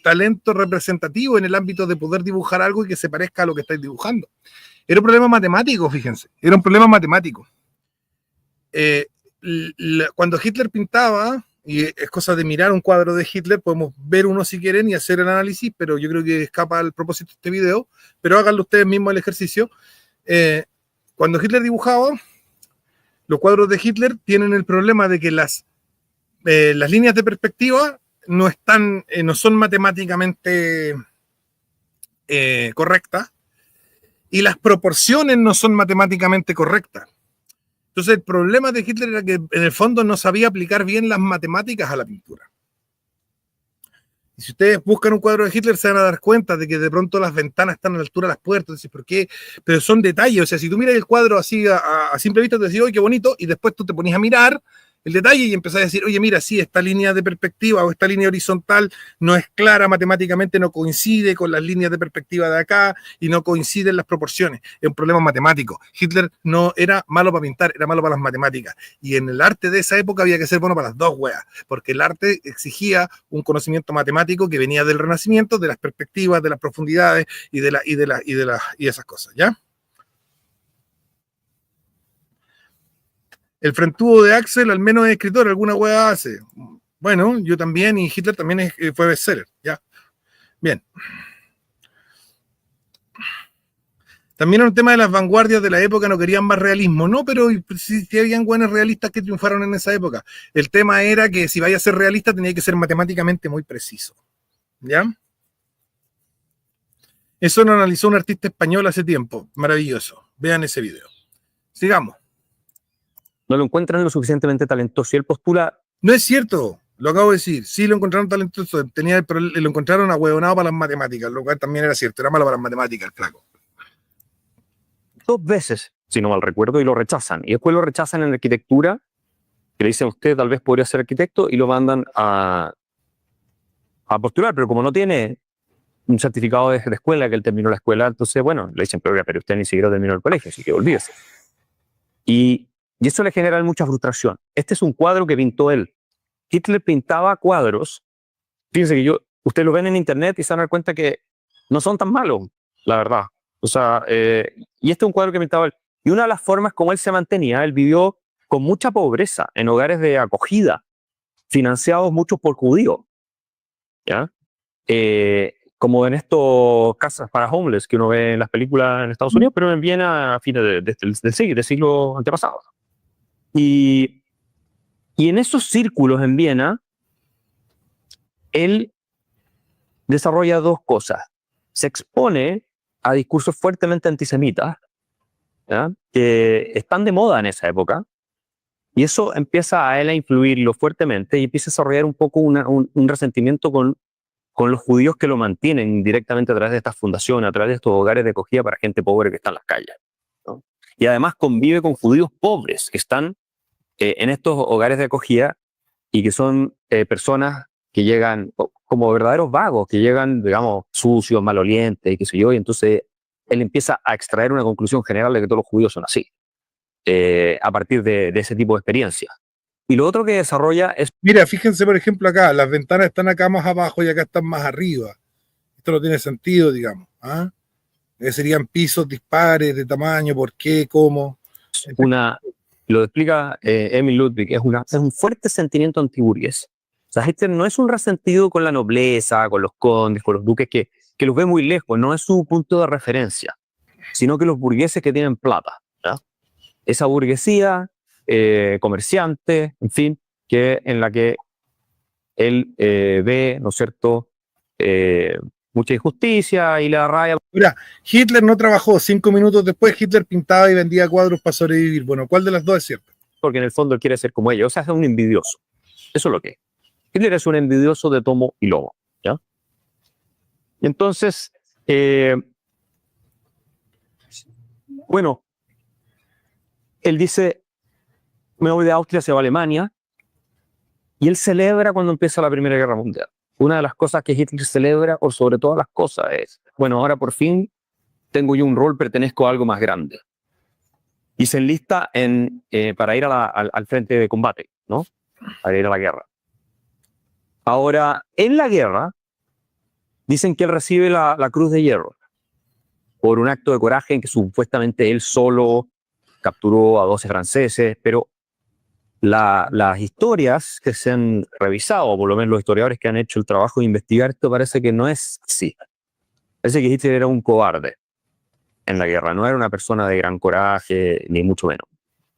talento representativo en el ámbito de poder dibujar algo y que se parezca a lo que estáis dibujando. Era un problema matemático, fíjense. Era un problema matemático. Cuando Hitler pintaba, y es cosa de mirar un cuadro de Hitler, podemos ver uno si quieren y hacer el análisis, pero yo creo que escapa al propósito de este video, pero háganlo ustedes mismos el ejercicio. Cuando Hitler dibujaba, los cuadros de Hitler tienen el problema de que las líneas de perspectiva no son matemáticamente correctas y las proporciones no son matemáticamente correctas. Entonces el problema de Hitler era que en el fondo no sabía aplicar bien las matemáticas a la pintura. Y si ustedes buscan un cuadro de Hitler se van a dar cuenta de que de pronto las ventanas están a la altura de las puertas. Entonces, ¿por qué? Pero son detalles. O sea, si tú miras el cuadro así a simple vista te decís, oye, qué bonito, y después tú te ponías a mirar el detalle y empezás a decir, oye, mira, sí, esta línea de perspectiva o esta línea horizontal no es clara matemáticamente, no coincide con las líneas de perspectiva de acá y no coinciden las proporciones. Es un problema matemático. Hitler no era malo para pintar, era malo para las matemáticas. Y en el arte de esa época había que ser bueno para las dos weas, porque el arte exigía un conocimiento matemático que venía del Renacimiento, de las perspectivas, de las profundidades y de esas cosas, ¿ya? El frentudo de Axel al menos es escritor, alguna hueá hace. Bueno, yo también, y Hitler también fue bestseller, ya. Bien. También un tema de las vanguardias de la época, no querían más realismo, no, pero sí habían buenos realistas que triunfaron en esa época. El tema era que si vaya a ser realista tenía que ser matemáticamente muy preciso, ¿ya? Eso lo analizó un artista español hace tiempo, maravilloso. Vean ese video. Sigamos.
No lo encuentran lo suficientemente talentoso y él postula...
No es cierto, lo acabo de decir. Sí lo encontraron talentoso, lo encontraron ahueonado para las matemáticas, lo cual también era cierto, era malo para las matemáticas el flaco.
2 veces, si no mal recuerdo, y lo rechazan. Y después lo rechazan en arquitectura, que le dicen usted tal vez podría ser arquitecto, y lo mandan a postular, pero como no tiene un certificado de escuela, que él terminó la escuela, entonces, bueno, le dicen, pero usted ni siquiera terminó el colegio, así que olvídese. Y Y eso le genera mucha frustración. Este es un cuadro que pintó él. Hitler pintaba cuadros. Fíjense que ustedes lo ven en internet y se van a dar cuenta que no son tan malos, la verdad. O sea, y este es un cuadro que pintaba él. Y una de las formas como él se mantenía, él vivió con mucha pobreza en hogares de acogida, financiados muchos por judíos, ¿ya? Como en estos casas para homeless que uno ve en las películas en Estados Unidos, pero en Viena a fines del siglo antepasado. Y en esos círculos en Viena, él desarrolla dos cosas. Se expone a discursos fuertemente antisemitas, ¿ya? Que están de moda en esa época, y eso empieza a él a influirlo fuertemente y empieza a desarrollar un poco un resentimiento con los judíos que lo mantienen directamente a través de estas fundaciones, a través de estos hogares de acogida para gente pobre que está en las calles, ¿no? Y además convive con judíos pobres que están en estos hogares de acogida y que son personas que llegan como verdaderos vagos, que llegan, digamos, sucios, malolientes y qué sé yo, y entonces él empieza a extraer una conclusión general de que todos los judíos son así, a partir de ese tipo de experiencia. Y lo otro que desarrolla es...
Mira, fíjense, por ejemplo, acá, las ventanas están acá más abajo y acá están más arriba. Esto no tiene sentido, digamos. ¿Ah? Serían pisos dispares de tamaño, por qué, cómo.
Lo explica Emil Ludwig, es un fuerte sentimiento antiburgués. O sea, Hitler no es un resentido con la nobleza, con los condes, con los duques, que los ve muy lejos, no es su punto de referencia, sino que los burgueses que tienen plata, ¿ya? Esa burguesía, comerciante, en fin, en la que él ve, ¿no es cierto?, mucha injusticia y la rabia.
Mira, Hitler no trabajó, 5 minutos después Hitler pintaba y vendía cuadros para sobrevivir. Bueno, ¿cuál de las dos es cierto?
Porque en el fondo él quiere ser como ellos, o sea, es un envidioso. Eso es lo que es. Hitler es un envidioso de tomo y lomo, ¿ya? Y entonces, bueno, él dice, me voy de Austria, se va a Alemania, y él celebra cuando empieza la Primera Guerra Mundial. Una de las cosas que Hitler celebra, por sobre todas las cosas, es, bueno, ahora por fin tengo yo un rol, pertenezco a algo más grande. Y se enlista para ir al frente de combate, ¿no? Para ir a la guerra. Ahora, en la guerra, dicen que él recibe la Cruz de Hierro por un acto de coraje en que supuestamente él solo capturó a 12 franceses, pero las historias que se han revisado, o por lo menos los historiadores que han hecho el trabajo de investigar esto, parece que no es así. Parece que Hitler era un cobarde en la guerra, no era una persona de gran coraje, ni mucho menos,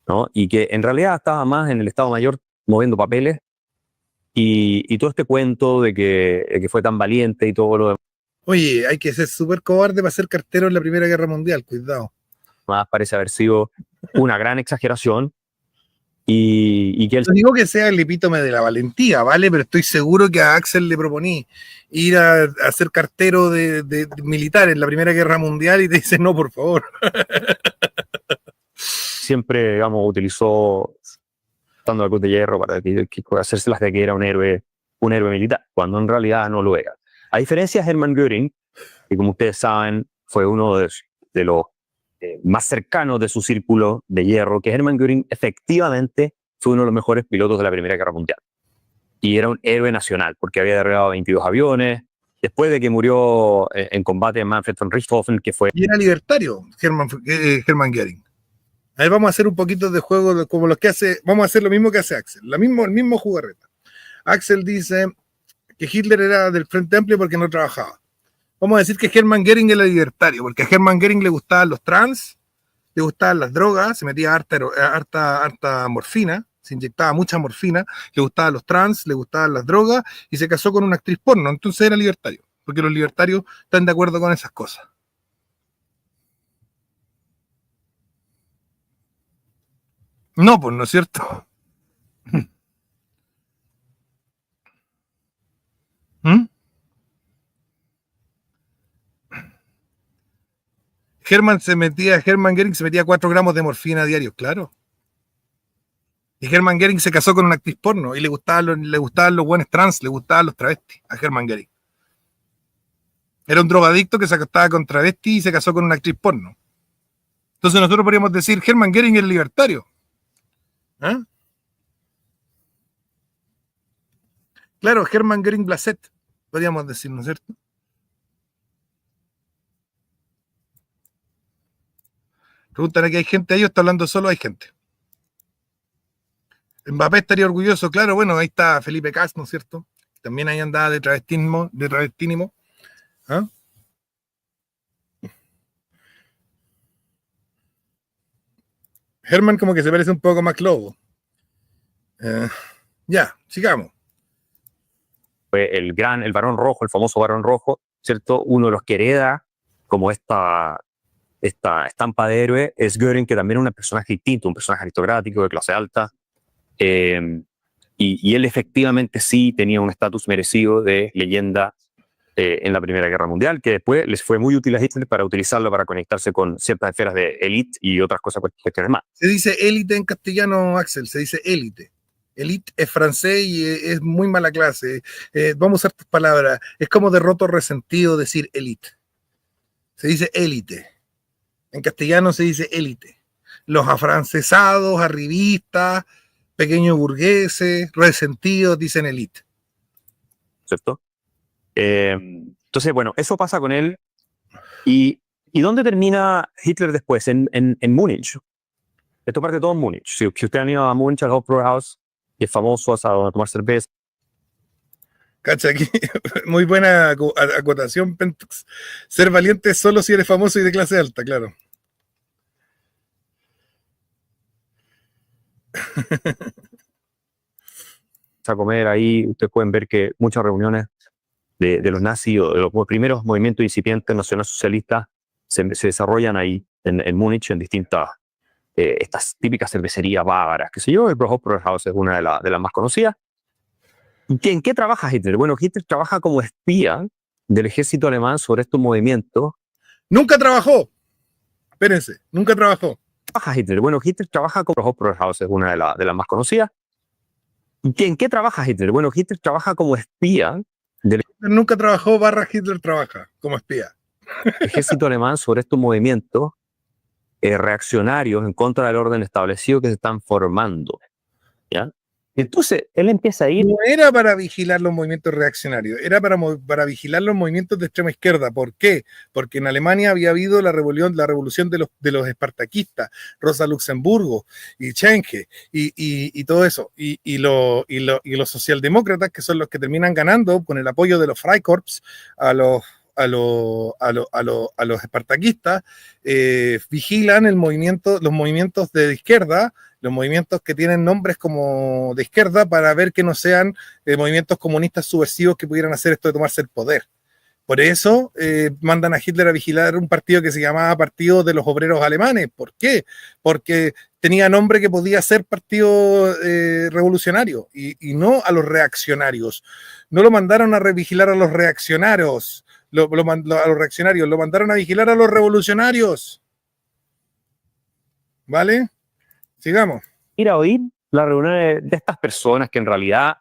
¿no? Y que en realidad estaba más en el Estado Mayor moviendo papeles y todo este cuento de que fue tan valiente y todo lo demás.
Oye, hay que ser súper cobarde para ser cartero en la Primera Guerra Mundial, cuidado.
Más parece haber sido una gran exageración y que él...
No digo que sea el epítome de la valentía, ¿vale? Pero estoy seguro que a Axel le proponí ir a ser cartero de militar en la Primera Guerra Mundial y te dice, no, por favor.
Siempre, digamos, utilizó tanto la Cruz de Hierro para hacerse las de que era un héroe militar, cuando en realidad no lo era. A diferencia de Hermann Göring, que como ustedes saben, fue uno de los más cercanos de su círculo de hierro, que Hermann Göring efectivamente fue uno de los mejores pilotos de la Primera Guerra Mundial. Y era un héroe nacional, porque había derribado 22 aviones, después de que murió en combate en Manfred von Richthofen, que fue...
Y era libertario, Hermann Göring. Ahí vamos a hacer un poquito de juego como los que hace, vamos a hacer lo mismo que hace Axel, el mismo jugarreta. Axel dice que Hitler era del Frente Amplio porque no trabajaba. Vamos a decir que Hermann Göring era libertario, porque a Hermann Göring le gustaban los trans, le gustaban las drogas, se metía harta morfina, se inyectaba mucha morfina, le gustaban los trans, le gustaban las drogas y se casó con una actriz porno, entonces era libertario, porque los libertarios están de acuerdo con esas cosas. No, pues no es cierto. ¿Mm? Hermann Göring se metía 4 gramos de morfina diarios, claro. Y Hermann Göring se casó con una actriz porno y le gustaban los buenos trans, le gustaban los travestis a Hermann Göring. Era un drogadicto que se acostaba con travestis y se casó con una actriz porno. Entonces nosotros podríamos decir, Hermann Göring es libertario. ¿Ah? Claro, Hermann Göring Blazet, podríamos decir, ¿no es cierto? Preguntan aquí, ¿hay gente ahí o está hablando solo? Hay gente. Mbappé estaría orgulloso, claro, bueno, ahí está Felipe Cas, ¿no es cierto? También ahí andaba de travestínimo. ¿Ah? Herman como que se parece un poco más Lobo. Ya, sigamos.
Fue el Barón Rojo, el famoso Barón Rojo, ¿cierto? Uno de los que hereda como esta estampa de héroe es Göring, que también es un personaje distinto, un personaje aristocrático de clase alta. Y él efectivamente sí tenía un estatus merecido de leyenda en la Primera Guerra Mundial, que después les fue muy útil a Hitler para utilizarlo para conectarse con ciertas esferas de élite y otras cuestiones más.
Se dice élite en castellano, Axel, se dice élite. Elite es francés y es muy mala clase. Vamos a usar tus palabras. Es como de roto resentido decir élite. Se dice élite. En castellano se dice élite. Los afrancesados, arribistas, pequeños burgueses, resentidos, dicen élite.
¿Cierto? Entonces, bueno, eso pasa con él. ¿Y dónde termina Hitler después? En Múnich. Esto parte todo en Múnich. Si usted ha ido a Múnich, al Hofbräuhaus, que es famoso, a tomar cerveza.
Cacha, aquí, muy buena acotación, Pentux. Ser valiente solo si eres famoso y de clase alta, claro.
A comer ahí, ustedes pueden ver que muchas reuniones de los nazis o de los primeros movimientos incipientes nacionalsocialistas se desarrollan ahí en Múnich, en distintas, estas típicas cervecerías bávaras, qué sé yo. El Hofbräuhaus es una de las más conocidas. ¿En qué trabaja Hitler? Bueno, Hitler trabaja como espía del ejército alemán sobre estos movimientos.
Nunca trabajó. Espérense, nunca trabajó.
Trabaja Hitler. Bueno, Hitler trabaja como Hofbräuhaus es una de las más conocidas. ¿En qué trabaja Hitler? Bueno, Hitler trabaja como espía del
Nunca trabajó, Hitler trabaja como espía.
ejército alemán sobre estos movimientos reaccionarios en contra del orden establecido que se están formando. ¿Ya? Entonces, él empieza a ir.
No era para vigilar los movimientos reaccionarios, era para vigilar los movimientos de extrema izquierda. ¿Por qué? Porque en Alemania había habido la revolución de los espartaquistas, Rosa Luxemburgo y Chenge y todo eso. Y los socialdemócratas, que son los que terminan ganando con el apoyo de los Freikorps a los espartaquistas, vigilan los movimientos de izquierda, los movimientos que tienen nombres como de izquierda, para ver que no sean movimientos comunistas subversivos que pudieran hacer esto de tomarse el poder. Por eso mandan a Hitler a vigilar un partido que se llamaba Partido de los Obreros Alemanes. ¿Por qué? Porque tenía nombre que podía ser partido revolucionario y no a los reaccionarios. No lo mandaron a vigilar a los reaccionarios, a los reaccionarios, lo mandaron a vigilar a los revolucionarios. ¿Vale? Sigamos.
Ir a oír las reuniones de estas personas que en realidad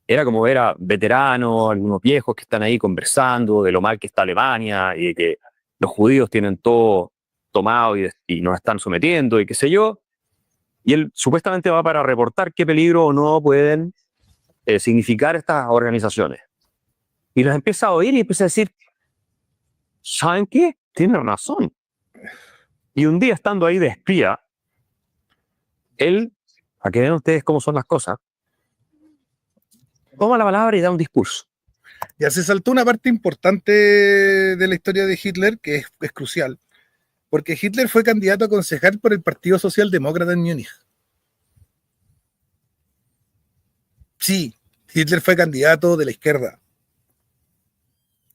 era como ver a veteranos, algunos viejos que están ahí conversando de lo mal que está Alemania y de que los judíos tienen todo tomado y nos están sometiendo y qué sé yo. Y él supuestamente va para reportar qué peligro o no pueden significar estas organizaciones. Y las empieza a oír y empieza a decir, ¿saben qué? Tienen razón. Y un día, estando ahí de espía, él, a que vean ustedes cómo son las cosas, toma la palabra y da un discurso.
Ya se saltó una parte importante de la historia de Hitler, que es crucial, porque Hitler fue candidato a concejal por el Partido Socialdemócrata en Múnich. Sí, Hitler fue candidato de la izquierda.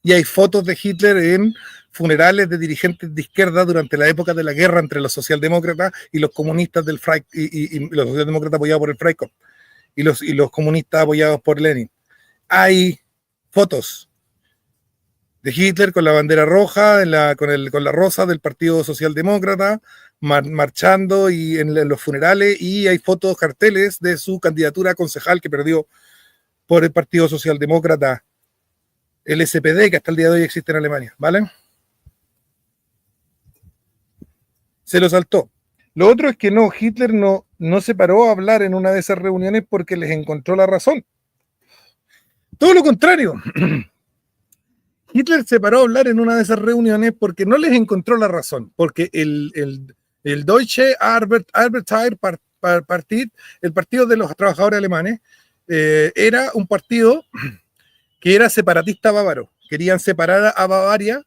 Y hay fotos de Hitler en funerales de dirigentes de izquierda durante la época de la guerra entre los socialdemócratas y los comunistas del y los socialdemócratas apoyados por el Freikorps y los comunistas apoyados por Lenin. Hay fotos de Hitler con la bandera roja, con la rosa del Partido Socialdemócrata, marchando y en los funerales, y hay fotos, carteles de su candidatura a concejal que perdió por el Partido Socialdemócrata, el SPD, que hasta el día de hoy existe en Alemania, ¿vale? Se lo saltó. Lo otro es que no, Hitler no se paró a hablar en una de esas reuniones porque les encontró la razón. Todo lo contrario. Hitler se paró a hablar en una de esas reuniones porque no les encontró la razón, porque el Deutsche Arbeiterpartei, el partido de los trabajadores alemanes, era un partido que era separatista bávaro. Querían separar a Bavaria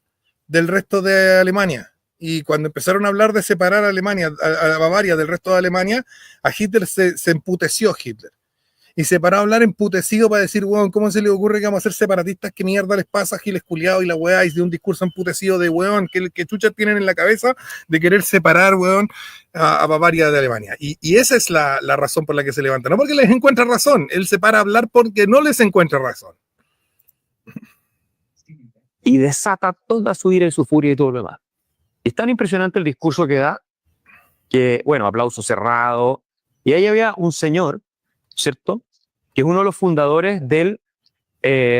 del resto de Alemania. Y cuando empezaron a hablar de separar a Alemania, a Bavaria del resto de Alemania, a Hitler se emputeció Hitler. Y se paró a hablar emputecido para decir, weón, ¿cómo se le ocurre que vamos a ser separatistas? ¿Qué mierda les pasa, giles culiados y la weá? Y de un discurso emputecido de, weón, que chuchas tienen en la cabeza de querer separar, weón, a Bavaria de Alemania. Y esa es la razón por la que se levanta. No porque les encuentra razón, él se para a hablar porque no les encuentra razón.
Y desata toda su ira y su furia y todo lo demás. Es tan impresionante el discurso que da que, bueno, aplauso cerrado. Y ahí había un señor, ¿cierto?, que es uno de los fundadores del,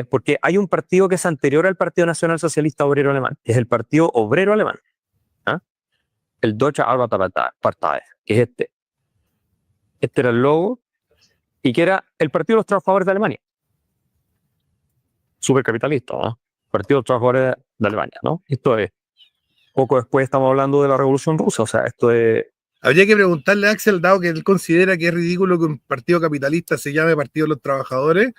porque hay un partido que es anterior al Partido Nacional Socialista Obrero Alemán, que es el Partido Obrero Alemán, ¿ah? El Deutsche Arbeiterpartei, que es este. Este era el logo, y que era el Partido de los Trabajadores de Alemania. Supercapitalista, ¿no? Partido de los Trabajadores de Alemania, ¿no? Esto es, poco después estamos hablando de la Revolución Rusa, o sea, esto es...
Habría que preguntarle a Axel, dado que él considera que es ridículo que un partido capitalista se llame Partido de los Trabajadores,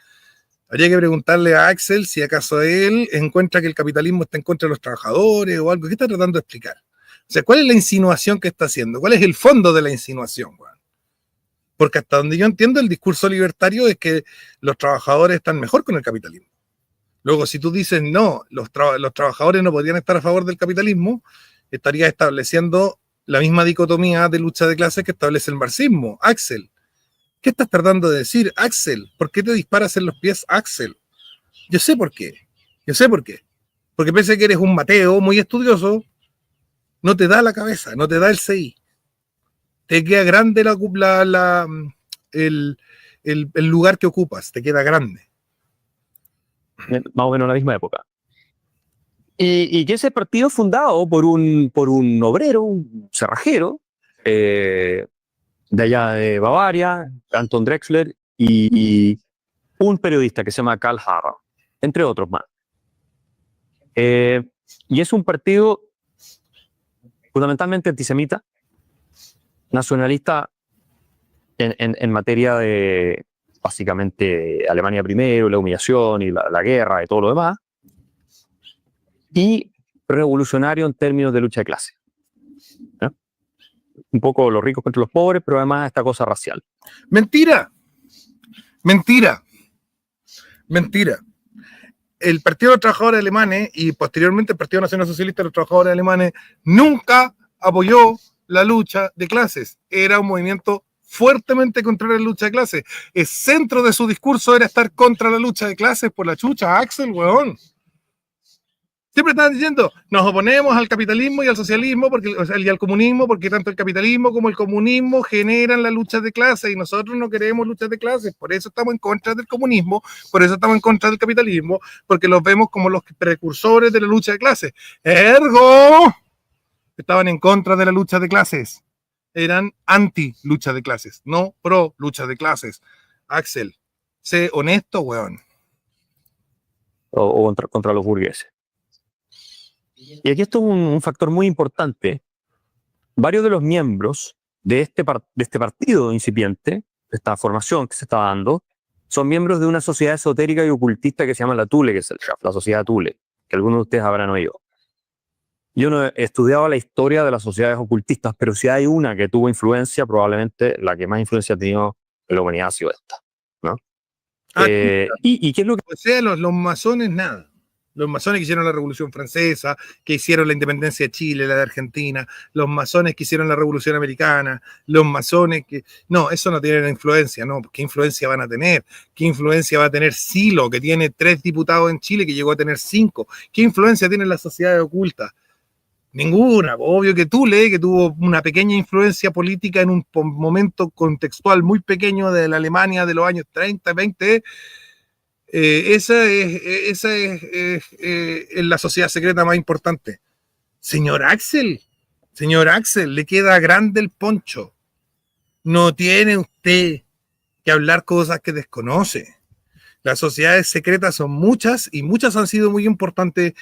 habría que preguntarle a Axel si acaso él encuentra que el capitalismo está en contra de los trabajadores o algo. ¿Qué está tratando de explicar? O sea, ¿cuál es la insinuación que está haciendo? ¿Cuál es el fondo de la insinuación, Juan? Porque hasta donde yo entiendo, el discurso libertario es que los trabajadores están mejor con el capitalismo. Luego, si tú dices no, los trabajadores no podrían estar a favor del capitalismo, estaría estableciendo la misma dicotomía de lucha de clases que establece el marxismo. Axel, ¿qué estás tratando de decir, Axel? ¿Por qué te disparas en los pies, Axel? Yo sé por qué. Yo sé por qué. Porque pese a que eres un Mateo muy estudioso, no te da la cabeza, no te da el CI. Te queda grande el lugar que ocupas, te queda grande.
Más o menos en la misma época. Y que ese partido fundado por un obrero, un cerrajero, de allá de Bavaria, Anton Drexler, y un periodista que se llama Karl Harrer, entre otros más. Y es un partido fundamentalmente antisemita, nacionalista en materia de, básicamente, Alemania primero, la humillación y la guerra y todo lo demás, y revolucionario en términos de lucha de clase. ¿No? Un poco los ricos contra los pobres, pero además esta cosa racial.
Mentira. Mentira. Mentira. El Partido de los Trabajadores Alemanes y posteriormente el Partido Nacional Socialista de los Trabajadores Alemanes nunca apoyó la lucha de clases. Era un movimiento fuertemente contra la lucha de clases. El centro de su discurso era estar contra la lucha de clases por la chucha, Axel, weón. Siempre estaban diciendo, nos oponemos al capitalismo y al socialismo porque, o sea, y al comunismo porque tanto el capitalismo como el comunismo generan la lucha de clases y nosotros no queremos luchas de clases, por eso estamos en contra del comunismo, por eso estamos en contra del capitalismo, porque los vemos como los precursores de la lucha de clases. Ergo, estaban en contra de la lucha de clases. Eran anti lucha de clases, no pro lucha de clases. Axel, sé honesto, weón.
O contra los burgueses. Y aquí esto es un factor muy importante. Varios de los miembros de este partido incipiente, de esta formación que se está dando, son miembros de una sociedad esotérica y ocultista que se llama la Thule-Gesellschaft, la sociedad Thule, que algunos de ustedes habrán oído. Yo no he estudiado la historia de las sociedades ocultistas, pero si hay una que tuvo influencia, probablemente la que más influencia ha tenido en la humanidad ha sido esta, ¿no? ¿Y qué es lo que...?
O sea, los masones, nada. Los masones que hicieron la Revolución Francesa, que hicieron la independencia de Chile, la de Argentina, los masones que hicieron la Revolución Americana, los masones que... No, eso no tiene influencia, ¿no? ¿Qué influencia van a tener? ¿Qué influencia va a tener Silo, que tiene 3 diputados en Chile, que llegó a tener 5? ¿Qué influencia tienen las sociedades ocultas? Ninguna. Obvio que Thule, que tuvo una pequeña influencia política en un momento contextual muy pequeño de la Alemania de los años 30, 20, esa es la sociedad secreta más importante. Señor Axel, Señor Axel, le queda grande el poncho. No tiene usted que hablar cosas que desconoce. Las sociedades secretas son muchas y muchas han sido muy importantes.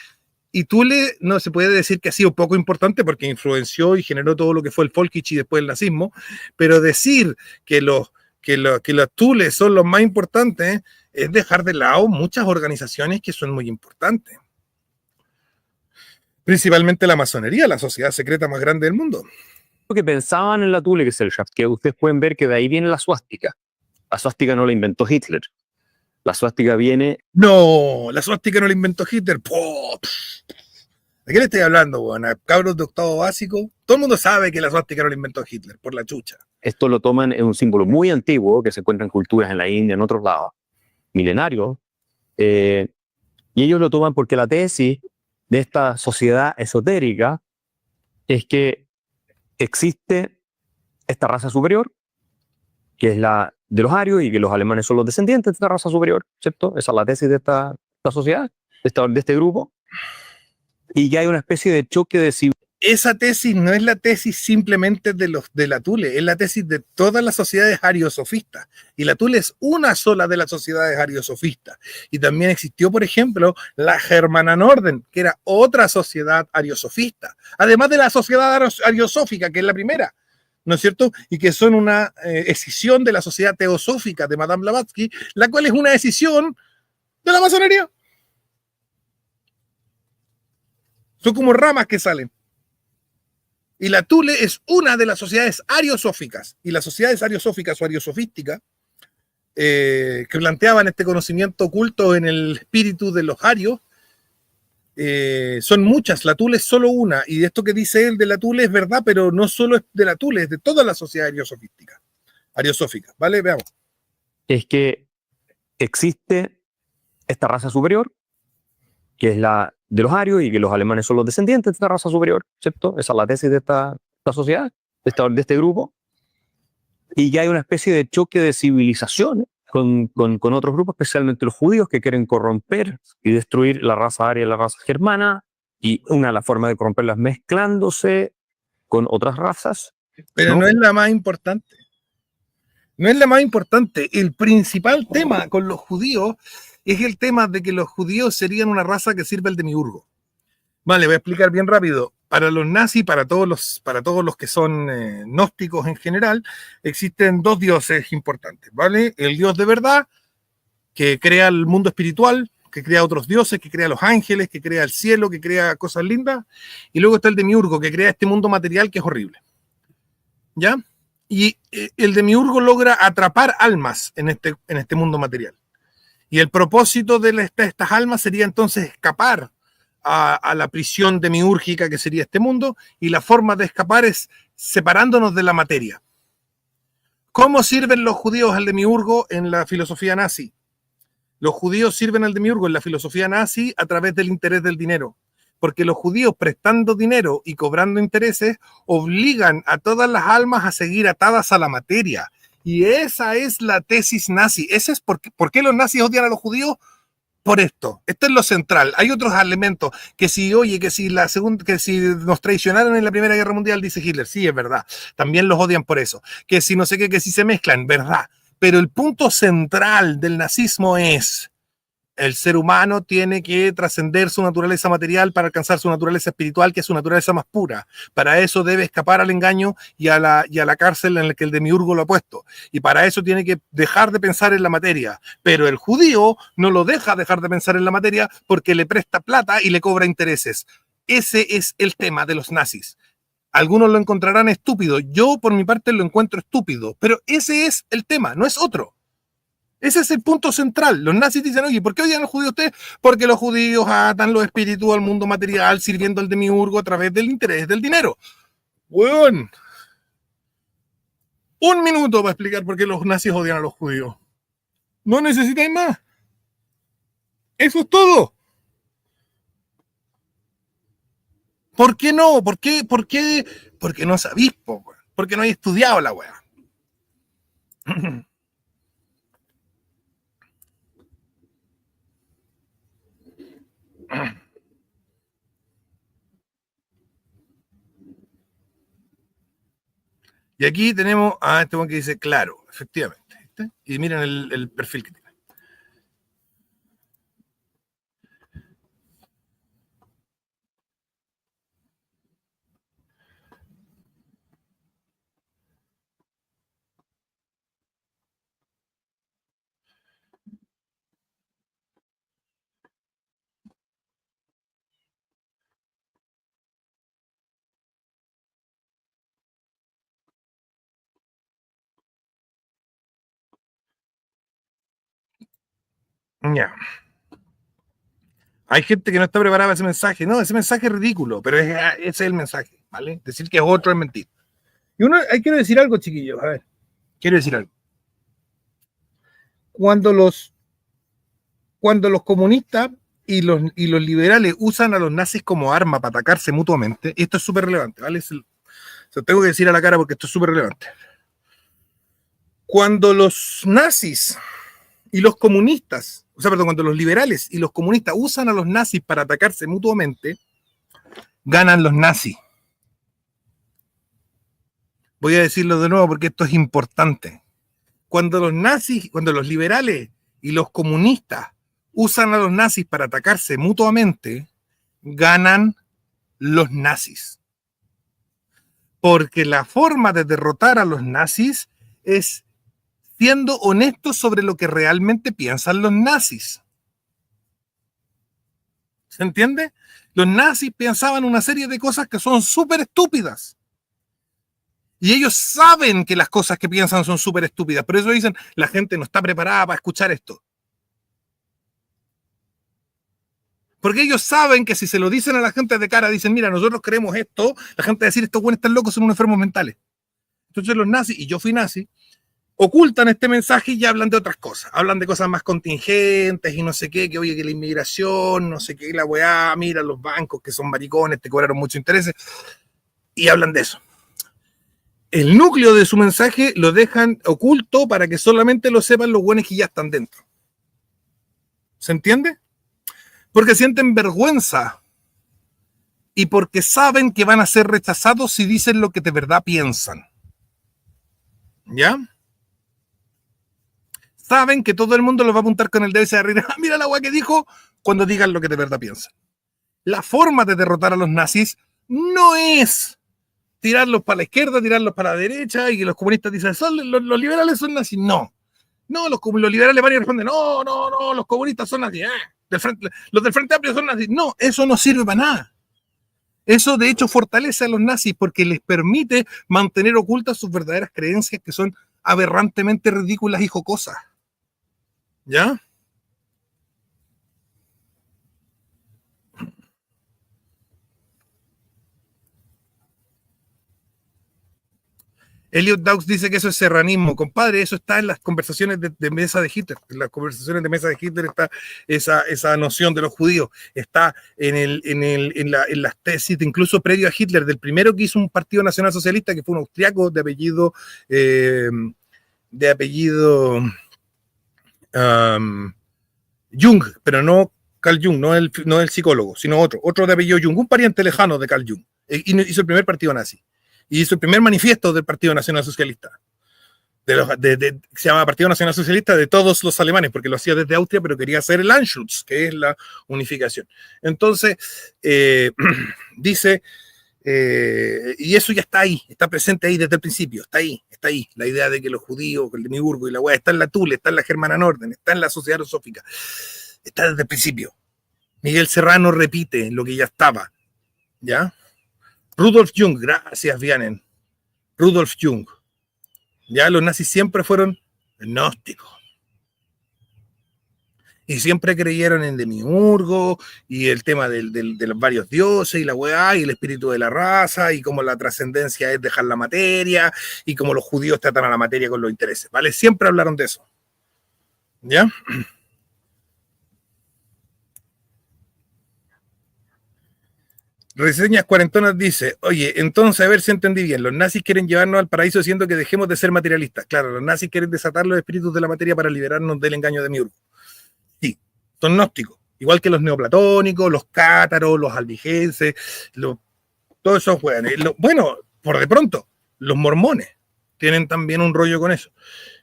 Y Thule no se puede decir que ha sido poco importante porque influenció y generó todo lo que fue el Folkich y después el nazismo, pero decir que los Thule son los más importantes es dejar de lado muchas organizaciones que son muy importantes. Principalmente la masonería, la sociedad secreta más grande del mundo.
Lo que pensaban en la Thule Gesellschaft, que ustedes pueden ver que de ahí viene la suástica. La suástica no la inventó Hitler. La suástica viene...
No, la suástica no la inventó Hitler. ¡Puf! ¿De qué le estoy hablando, weón? ¿A cabros de octavo básico? Todo el mundo sabe que la suástica no la inventó Hitler, por la chucha.
Esto lo toman en un símbolo muy antiguo que se encuentra en culturas en la India, en otros lados, milenario, y ellos lo toman porque la tesis de esta sociedad esotérica es que existe esta raza superior, que es la de los arios, y que los alemanes son los descendientes de esta raza superior, ¿cierto? Esa es la tesis de esta sociedad, de este grupo, y que hay una especie de choque de civilizaciones.
Esa tesis no es la tesis simplemente de la Thule, es la tesis de todas las sociedades ariosofistas. Y la Thule es una sola de las sociedades ariosofistas. Y también existió, por ejemplo, la Germana Norden, que era otra sociedad ariosofista, además de la sociedad ariosófica, que es la primera, ¿no es cierto? Y que son una escisión de la sociedad teosófica de Madame Blavatsky, la cual es una escisión de la masonería. Son como ramas que salen. Y la Thule es una de las sociedades ariosóficas. Y las sociedades ariosóficas o ariosofísticas, que planteaban este conocimiento oculto en el espíritu de los arios, son muchas. La Thule es solo una. Y esto que dice él de la Thule es verdad, pero no solo es de la Thule, es de todas las sociedades ariosóficas. ¿Vale? Veamos.
Es que existe esta raza superior, que es la de los arios, y que los alemanes son los descendientes de esta raza superior, ¿cierto? Esa es la tesis de esta sociedad, de este grupo, y que hay una especie de choque de civilizaciones con otros grupos, especialmente los judíos, que quieren corromper y destruir la raza aria y la raza germana, y una de las formas de corromperlas mezclándose con otras razas.
Pero no es la más importante. No es la más importante. El principal tema con los judíos es el tema de que los judíos serían una raza que sirve al demiurgo. Vale, voy a explicar bien rápido. Para los nazis, para todos los que son gnósticos en general, existen dos dioses importantes, ¿vale? El dios de verdad, que crea el mundo espiritual, que crea otros dioses, que crea los ángeles, que crea el cielo, que crea cosas lindas. Y luego está el demiurgo, que crea este mundo material que es horrible. ¿Ya? Y el demiurgo logra atrapar almas en este mundo material. Y el propósito de estas almas sería entonces escapar a la prisión demiúrgica que sería este mundo, y la forma de escapar es separándonos de la materia. ¿Cómo sirven los judíos al demiurgo en la filosofía nazi? Los judíos sirven al demiurgo en la filosofía nazi a través del interés del dinero, porque los judíos, prestando dinero y cobrando intereses, obligan a todas las almas a seguir atadas a la materia. Y esa es la tesis nazi. Ese es por qué los nazis odian a los judíos. Por esto es lo central. Hay otros elementos que si nos traicionaron en la Primera Guerra Mundial, dice Hitler, sí, es verdad, también los odian por eso, que si no sé qué, que si se mezclan, verdad, pero el punto central del nazismo es: el ser humano tiene que trascender su naturaleza material para alcanzar su naturaleza espiritual, que es su naturaleza más pura. Para eso debe escapar al engaño y a la cárcel en la que el demiurgo lo ha puesto. Y para eso tiene que dejar de pensar en la materia. Pero el judío no lo deja dejar de pensar en la materia porque le presta plata y le cobra intereses. Ese es el tema de los nazis. Algunos lo encontrarán estúpido. Yo, por mi parte, lo encuentro estúpido. Pero ese es el tema, no es otro. Ese es el punto central. Los nazis dicen, oye, ¿por qué odian a los judíos ustedes? Porque los judíos atan los espíritus al mundo material sirviendo al demiurgo a través del interés del dinero. Weón. Un minuto para explicar por qué los nazis odian a los judíos. No necesitáis más. Eso es todo. ¿Por qué no? ¿Por qué? Porque no sabís, po, weón. Porque no hay estudiado la weá. Y aquí tenemos a este one que dice claro, efectivamente. ¿Viste? Y miren el perfil que tiene. Ya. Hay gente que no está preparada para ese mensaje. No, ese mensaje es ridículo, pero ese es el mensaje, ¿vale? Decir que es otro es mentir. Y quiero decir algo, chiquillos, a ver. Quiero decir algo. Cuando los comunistas y los liberales usan a los nazis como arma para atacarse mutuamente, y esto es súper relevante, ¿vale? Se lo tengo que decir a la cara porque esto es súper relevante. Cuando los nazis y los comunistas, cuando los liberales y los comunistas usan a los nazis para atacarse mutuamente, ganan los nazis. Voy a decirlo de nuevo porque esto es importante. Cuando los liberales y los comunistas usan a los nazis para atacarse mutuamente, ganan los nazis. Porque la forma de derrotar a los nazis es siendo honestos sobre lo que realmente piensan los nazis. ¿Se entiende? Los nazis pensaban una serie de cosas que son súper estúpidas. Y ellos saben que las cosas que piensan son súper estúpidas. Por eso dicen, la gente no está preparada para escuchar esto. Porque ellos saben que si se lo dicen a la gente de cara, dicen, mira, nosotros creemos esto, la gente va a decir, estos buenos están locos, son unos enfermos mentales. Entonces los nazis, y yo fui nazi, ocultan este mensaje y ya hablan de otras cosas. Hablan de cosas más contingentes y no sé qué, que oye, que la inmigración, no sé qué, la weá, mira, los bancos que son maricones, te cobraron muchos intereses, y hablan de eso. El núcleo de su mensaje lo dejan oculto para que solamente lo sepan los buenos que ya están dentro. ¿Se entiende? Porque sienten vergüenza y porque saben que van a ser rechazados si dicen lo que de verdad piensan. ¿Ya? Saben que todo el mundo los va a apuntar con el dedo y se va a reír. Mira la agua que dijo cuando digan lo que de verdad piensan. La forma de derrotar a los nazis no es tirarlos para la izquierda, tirarlos para la derecha y que los comunistas dicen, los liberales son nazis. No, los liberales van y responden, no, los comunistas son nazis. Los del Frente Amplio son nazis. No, eso no sirve para nada. Eso de hecho fortalece a los nazis porque les permite mantener ocultas sus verdaderas creencias que son aberrantemente ridículas y jocosas. ¿Ya? Elliot Daux dice que eso es serranismo. Compadre, eso está en las conversaciones de mesa de Hitler. En las conversaciones de mesa de Hitler está esa noción de los judíos. Está en las tesis, incluso previo a Hitler, del primero que hizo un partido nacional socialista, que fue un austriaco de apellido Jung, pero no Carl Jung, no el psicólogo, sino otro de apellido Jung, un pariente lejano de Carl Jung. Hizo el primer partido nazi. Y hizo el primer manifiesto del Partido Nacional Socialista. Se llama Partido Nacional Socialista de todos los alemanes, porque lo hacía desde Austria, pero quería hacer el Anschluss, que es la unificación. Entonces, dice, y eso ya está ahí, está presente ahí desde el principio, está ahí. La idea de que los judíos, el Demiurgo y la weá, está en la Thule, está en la Germana Norden, está en la Sociedad Osófica, está desde el principio. Miguel Serrano repite lo que ya estaba, ¿ya? Rudolf Jung, gracias, Vianen. Rudolf Jung. Ya los nazis siempre fueron gnósticos. Y siempre creyeron en Demiurgo y el tema de los varios dioses y la weá y el espíritu de la raza y cómo la trascendencia es dejar la materia y cómo los judíos tratan a la materia con los intereses, ¿vale? Siempre hablaron de eso. ¿Ya? Reseñas Cuarentonas dice, oye, entonces a ver si entendí bien, los nazis quieren llevarnos al paraíso diciendo que dejemos de ser materialistas. Claro, los nazis quieren desatar los espíritus de la materia para liberarnos del engaño de Demiurgo. Sí, son gnósticos, igual que los neoplatónicos, los cátaros, los albigenses, todos esos juegan. Bueno, por de pronto, los mormones. tienen también un rollo con eso.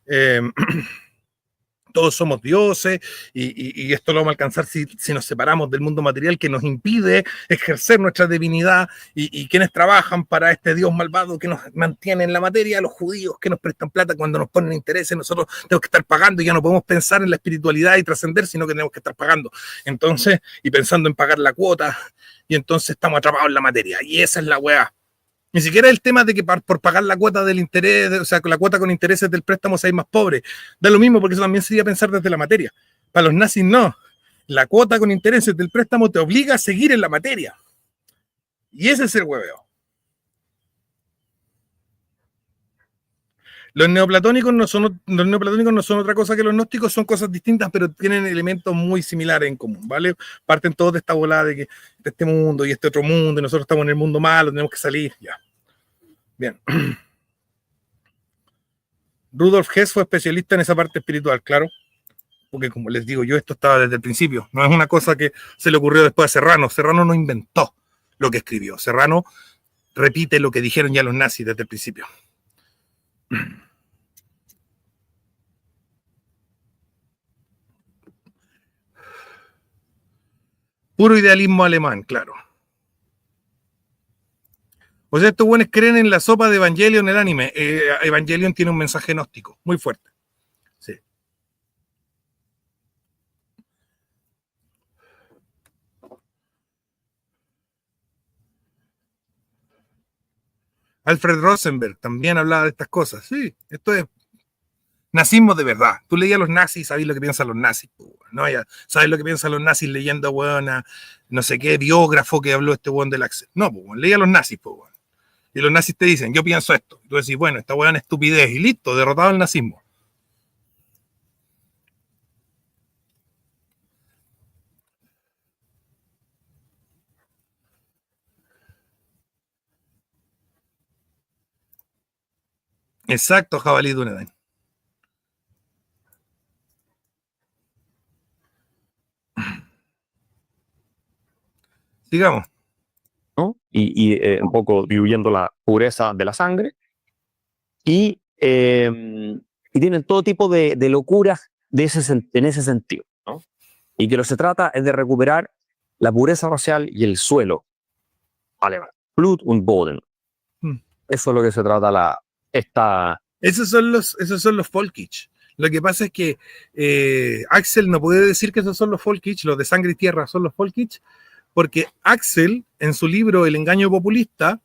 Eh, todos somos dioses y esto lo vamos a alcanzar si nos separamos del mundo material que nos impide ejercer nuestra divinidad y quienes trabajan para este Dios malvado que nos mantiene en la materia, los judíos que nos prestan plata cuando nos ponen intereses, nosotros tenemos que estar pagando y ya no podemos pensar en la espiritualidad y trascender, sino que tenemos que estar pagando. Entonces, y pensando en pagar la cuota, y entonces estamos atrapados en la materia. Y esa es la weá. Ni siquiera el tema de que por pagar la cuota del interés, o sea, con la cuota con intereses del préstamo seáis más pobre. Da lo mismo porque eso también sería pensar desde la materia. Para los nazis no. La cuota con intereses del préstamo te obliga a seguir en la materia. Y ese es el hueveo. Los neoplatónicos no son otra cosa que los gnósticos, son cosas distintas, pero tienen elementos muy similares en común, ¿vale? Parten todos de esta volada de este mundo y este otro mundo, y nosotros estamos en el mundo malo, tenemos que salir, ya. Bien. Rudolf Hess fue especialista en esa parte espiritual, claro, porque como les digo yo, esto estaba desde el principio, no es una cosa que se le ocurrió después a Serrano. Serrano no inventó lo que escribió, Serrano repite lo que dijeron ya los nazis desde el principio. Puro idealismo alemán, claro. O sea, estos buenos creen en la sopa de Evangelion, el anime. Evangelion tiene un mensaje gnóstico muy fuerte. Sí. Alfred Rosenberg también hablaba de estas cosas. Sí, esto es nazismo de verdad. Tú leías a los nazis y sabes lo que piensan los nazis. ¿No? Ya sabes lo que piensan los nazis leyendo, weón, a no sé qué biógrafo que habló este weón del Axel. No, pues, leía a los nazis, pues, weón. Y los nazis te dicen, yo pienso esto. Y tú decís, bueno, esta weón es estupidez. Y listo, derrotado el nazismo. Exacto, Jabalí Dunedain. Sigamos.
¿No? Un poco diluyendo la pureza de la sangre. Y tienen todo tipo de locuras en ese sentido, ¿no? Y que lo que se trata es de recuperar la pureza racial y el suelo alemán. Blut und Boden. Eso es lo que se trata
Esos son los Folkich. Lo que pasa es que Axel no puede decir que esos son los Folkich, los de Sangre y Tierra son los Folkich, porque Axel, en su libro El engaño populista,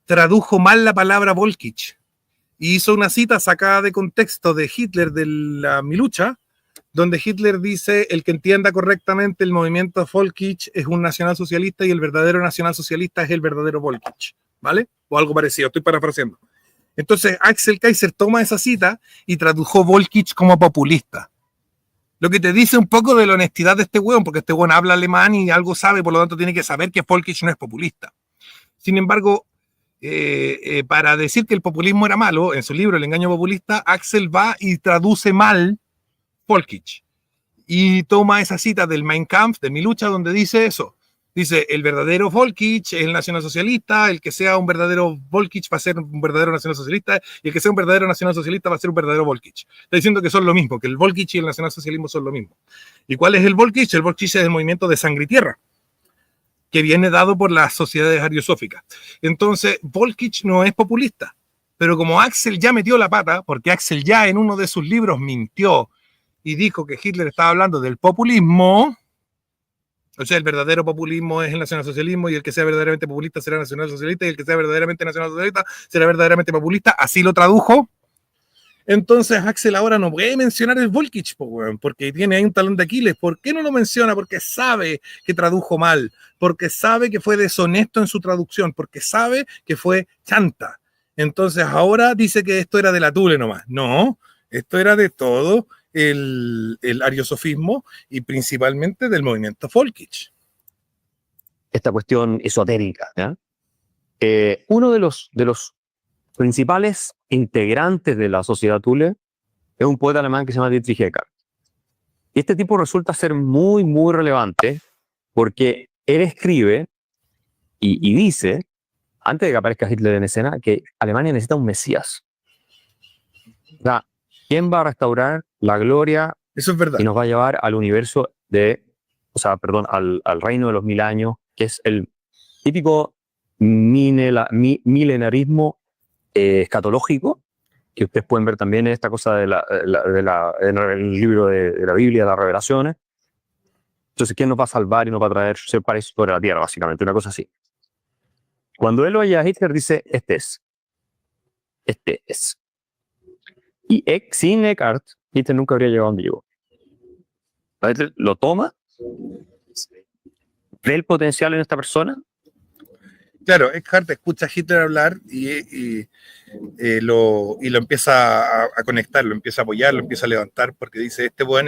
tradujo mal la palabra Volkich y hizo una cita sacada de contexto de Hitler de la Mi Lucha, donde Hitler dice: el que entienda correctamente el movimiento Volkich es un nacionalsocialista y el verdadero nacionalsocialista es el verdadero Volkich, ¿vale? O algo parecido, estoy parafraseando. Entonces Axel Kaiser toma esa cita y tradujo Volkich como populista. Lo que te dice un poco de la honestidad de este weón, porque este weón habla alemán y algo sabe, por lo tanto tiene que saber que Volkich no es populista. Sin embargo, para decir que el populismo era malo, en su libro El engaño populista, Axel va y traduce mal Volkich. Y toma esa cita del Mein Kampf, de Mi Lucha, donde dice eso. Dice, el verdadero Volkich es el nacionalsocialista, el que sea un verdadero Volkich va a ser un verdadero nacionalsocialista, y el que sea un verdadero nacionalsocialista va a ser un verdadero Volkich. Está diciendo que son lo mismo, que el Volkich y el nacionalsocialismo son lo mismo. ¿Y cuál es el Volkich? El Volkich es el movimiento de Sangre y Tierra, que viene dado por las sociedades ariosóficas. Entonces, Volkich no es populista, pero como Axel ya metió la pata, porque Axel ya en uno de sus libros mintió y dijo que Hitler estaba hablando del populismo. O sea, el verdadero populismo es el nacionalsocialismo y el que sea verdaderamente populista será nacionalsocialista y el que sea verdaderamente nacionalsocialista será verdaderamente populista. Así lo tradujo. Entonces Axel ahora no puede mencionar el Volkich, porque tiene ahí un talón de Aquiles. ¿Por qué no lo menciona? Porque sabe que tradujo mal, porque sabe que fue deshonesto en su traducción, porque sabe que fue chanta. Entonces ahora dice que esto era de la Tule nomás. No, esto era de todo el ariosofismo y principalmente del movimiento Volkich.
Esta cuestión esotérica, ¿ya? Uno de los principales integrantes de la sociedad Thule es un poeta alemán que se llama Dietrich Eckart. Y este tipo resulta ser muy, muy relevante porque él escribe y dice, antes de que aparezca Hitler en escena, que Alemania necesita un mesías. O sea, ¿quién va a restaurar la gloria
Eso es verdad.
y nos va a llevar al universo al reino de los 1000 años, que es el típico milenarismo escatológico, que ustedes pueden ver también en esta cosa en el libro de la Biblia, las revelaciones. Entonces, ¿quién nos va a salvar y nos va a traer ser paraíso sobre la tierra, básicamente? Una cosa así. Cuando él oye a Hitler, dice, este es. Y sin Eckhart, Hitler nunca habría llegado a donde llegó. Hitler lo toma, ve el potencial en esta persona.
Claro, Eckhart escucha a Hitler hablar y lo empieza a conectar, lo empieza a apoyar, lo empieza a levantar, porque dice, este weón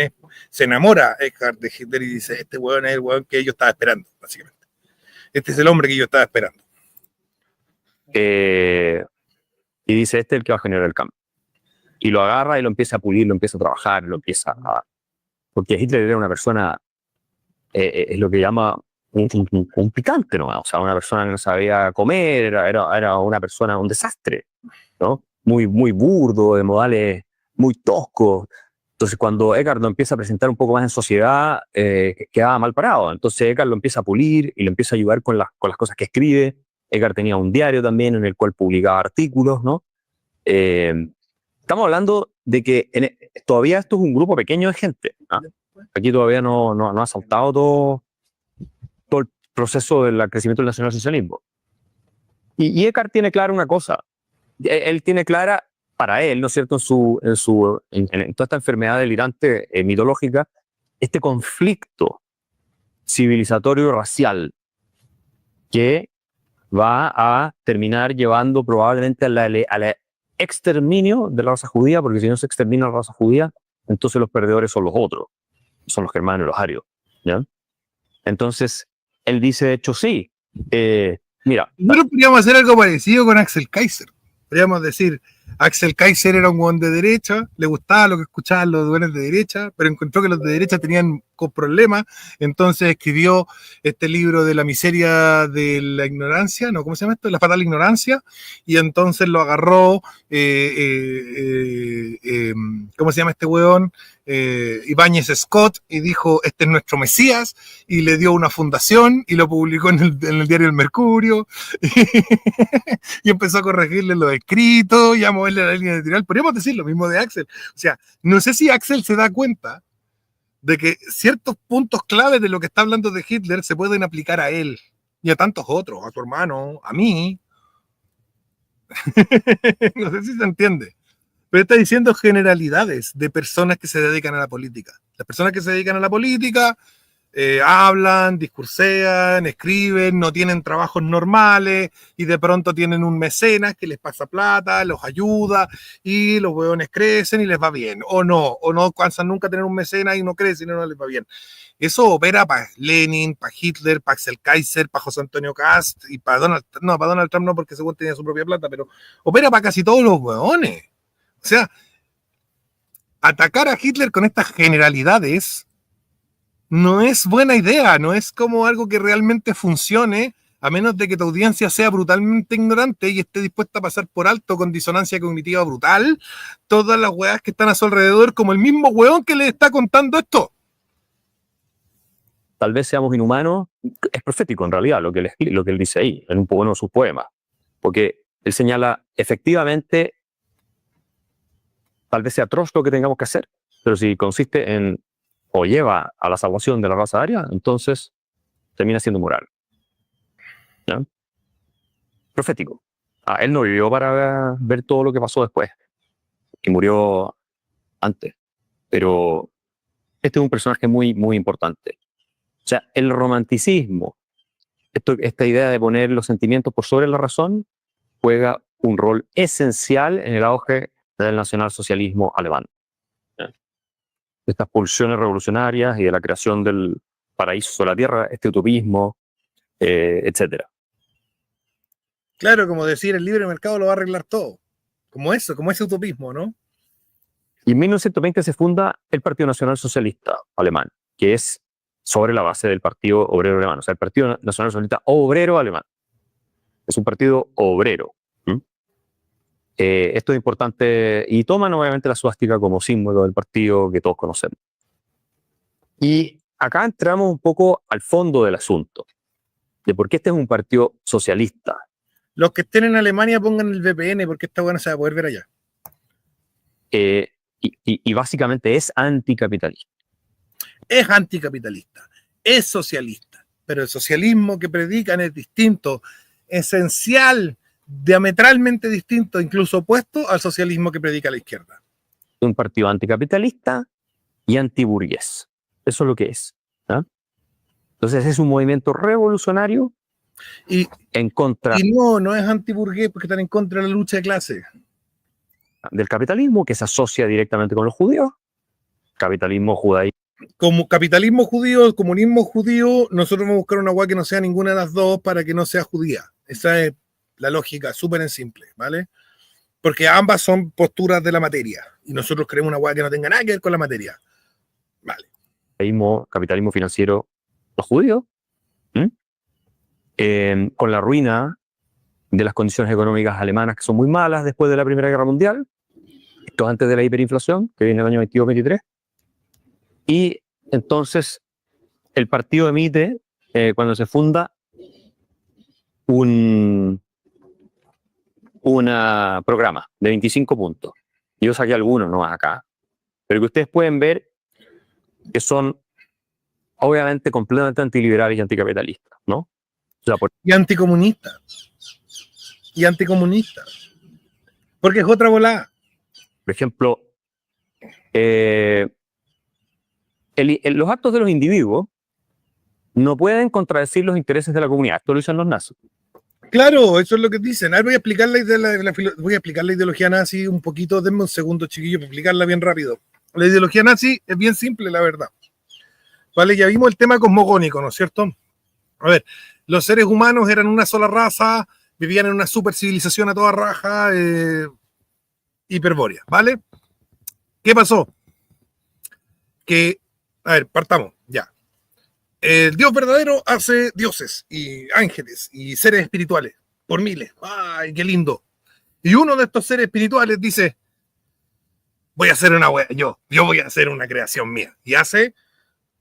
se enamora Eckhart de Hitler y dice, este weón es el weón que yo estaba esperando, básicamente. Este es el hombre que yo estaba esperando.
Y dice, este es el que va a generar el cambio. Y lo agarra y lo empieza a pulir, lo empieza a trabajar, porque Hitler era una persona, es lo que llama un picante, ¿no? O sea, una persona que no sabía comer, era una persona, un desastre, ¿no? Muy, muy burdo, de modales muy toscos. Entonces, cuando Eckhart lo empieza a presentar un poco más en sociedad, quedaba mal parado. Entonces, Eckhart lo empieza a pulir y lo empieza a ayudar con las cosas que escribe. Eckhart tenía un diario también en el cual publicaba artículos, ¿no? Estamos hablando de que todavía esto es un grupo pequeño de gente, ¿no? Aquí todavía no ha saltado todo el proceso del crecimiento del nacionalsocialismo. Y Eckhart tiene clara una cosa. Él tiene clara, para él, ¿no es cierto?, en toda esta enfermedad delirante mitológica, este conflicto civilizatorio racial que va a terminar llevando probablemente al exterminio de la raza judía, porque si no se extermina la raza judía, entonces los perdedores son los otros, son los germanos y los arios, ¿ya? Entonces, él dice, de hecho, sí, mira.
Nosotros podríamos hacer algo parecido con Axel Kaiser. Podríamos decir, Axel Kaiser era un hueón de derecha, le gustaba lo que escuchaban los hueones de derecha, pero encontró que los de derecha tenían problemas, entonces escribió este libro de la miseria de la ignorancia, ¿no? ¿Cómo se llama esto? La fatal ignorancia, y entonces lo agarró, ¿cómo se llama este hueón? Ibáñez Scott, y dijo, este es nuestro Mesías, y le dio una fundación, y lo publicó en el diario El Mercurio, y empezó a corregirle los escritos, y a moverle la línea editorial. Podríamos decir lo mismo de Axel. O sea, no sé si Axel se da cuenta de que ciertos puntos claves de lo que está hablando de Hitler se pueden aplicar a él, y a tantos otros, a tu hermano, a mí. No sé si se entiende. Pero está diciendo generalidades de personas que se dedican a la política. Las personas que se dedican a la política hablan, discursean, escriben, no tienen trabajos normales y de pronto tienen un mecenas que les pasa plata, los ayuda y los hueones crecen y les va bien. O no alcanzan nunca a tener un mecenas y no crecen y no les va bien. Eso opera para Lenin, para Hitler, para Axel Kaiser, para José Antonio Cast y para Donald Trump. No, para Donald Trump no, porque según tenía su propia plata, pero opera para casi todos los hueones. O sea, atacar a Hitler con estas generalidades no es buena idea, no es como algo que realmente funcione, a menos de que tu audiencia sea brutalmente ignorante y esté dispuesta a pasar por alto con disonancia cognitiva brutal todas las weas que están a su alrededor, como el mismo weón que le está contando esto.
Tal vez seamos inhumanos, es profético en realidad lo que él dice ahí, en uno de sus poemas, porque él señala, efectivamente, tal vez sea atroz lo que tengamos que hacer, pero si consiste en o lleva a la salvación de la raza aria, entonces termina siendo moral. ¿Ya? Profético. Él no vivió para ver todo lo que pasó después, y murió antes, pero este es un personaje muy, muy importante. O sea, el romanticismo, esta idea de poner los sentimientos por sobre la razón, juega un rol esencial en el auge del nacionalsocialismo alemán. De estas pulsiones revolucionarias y de la creación del paraíso sobre la tierra, este utopismo, etcétera.
Claro, como decir, el libre mercado lo va a arreglar todo. Como eso, como ese utopismo, ¿no?
Y en 1920 se funda el Partido Nacional Socialista Alemán, que es sobre la base del Partido Obrero Alemán, o sea, el Partido Nacional Socialista Obrero Alemán. Es un partido obrero. Esto es importante y toman obviamente la suástica como símbolo del partido que todos conocemos. Y acá entramos un poco al fondo del asunto, de por qué este es un partido socialista.
Los que estén en Alemania pongan el VPN porque esta buena se va a poder ver allá.
Y básicamente es anticapitalista.
Es anticapitalista, es socialista, pero el socialismo que predican es distinto, esencial, diametralmente distinto, incluso opuesto al socialismo que predica la izquierda.
Un partido anticapitalista y antiburgués. Eso es lo que es. ¿Ah? Entonces es un movimiento revolucionario
y
en contra.
Y no es antiburgués porque están en contra de la lucha de clase.
Del capitalismo que se asocia directamente con los judíos. Capitalismo judaísta.
Como capitalismo judío, el comunismo judío, nosotros vamos a buscar una hueá que no sea ninguna de las dos para que no sea judía. Esa es la lógica, súper en simple, ¿vale? Porque ambas son posturas de la materia y nosotros queremos una hueá que no tenga nada que ver con la materia. Vale.
Capitalismo financiero, los judíos, con la ruina de las condiciones económicas alemanas que son muy malas después de la Primera Guerra Mundial, esto antes de la hiperinflación que viene en el año 22-23, y entonces el partido emite, cuando se funda, un programa de 25 puntos. Yo saqué algunos, no acá, pero que ustedes pueden ver que son obviamente completamente antiliberales y anticapitalistas, ¿no? O sea,
y anticomunistas. Y anticomunistas. Porque es otra volada.
Por ejemplo, los actos de los individuos no pueden contradecir los intereses de la comunidad. Esto lo dicen los nazis.
Claro, eso es lo que dicen. Ahora voy a explicar voy a explicar la ideología nazi un poquito. Denme un segundo, chiquillo, para explicarla bien rápido. La ideología nazi es bien simple, la verdad. Vale, ya vimos el tema cosmogónico, ¿no es cierto? A ver, los seres humanos eran una sola raza, vivían en una super civilización a toda raja, hiperbórea, ¿vale? ¿Qué pasó? Que, a ver, partamos, ya. El Dios verdadero hace dioses y ángeles y seres espirituales, por miles. ¡Ay, qué lindo! Y uno de estos seres espirituales dice, voy a hacer una wea, yo voy a hacer una creación mía. Y hace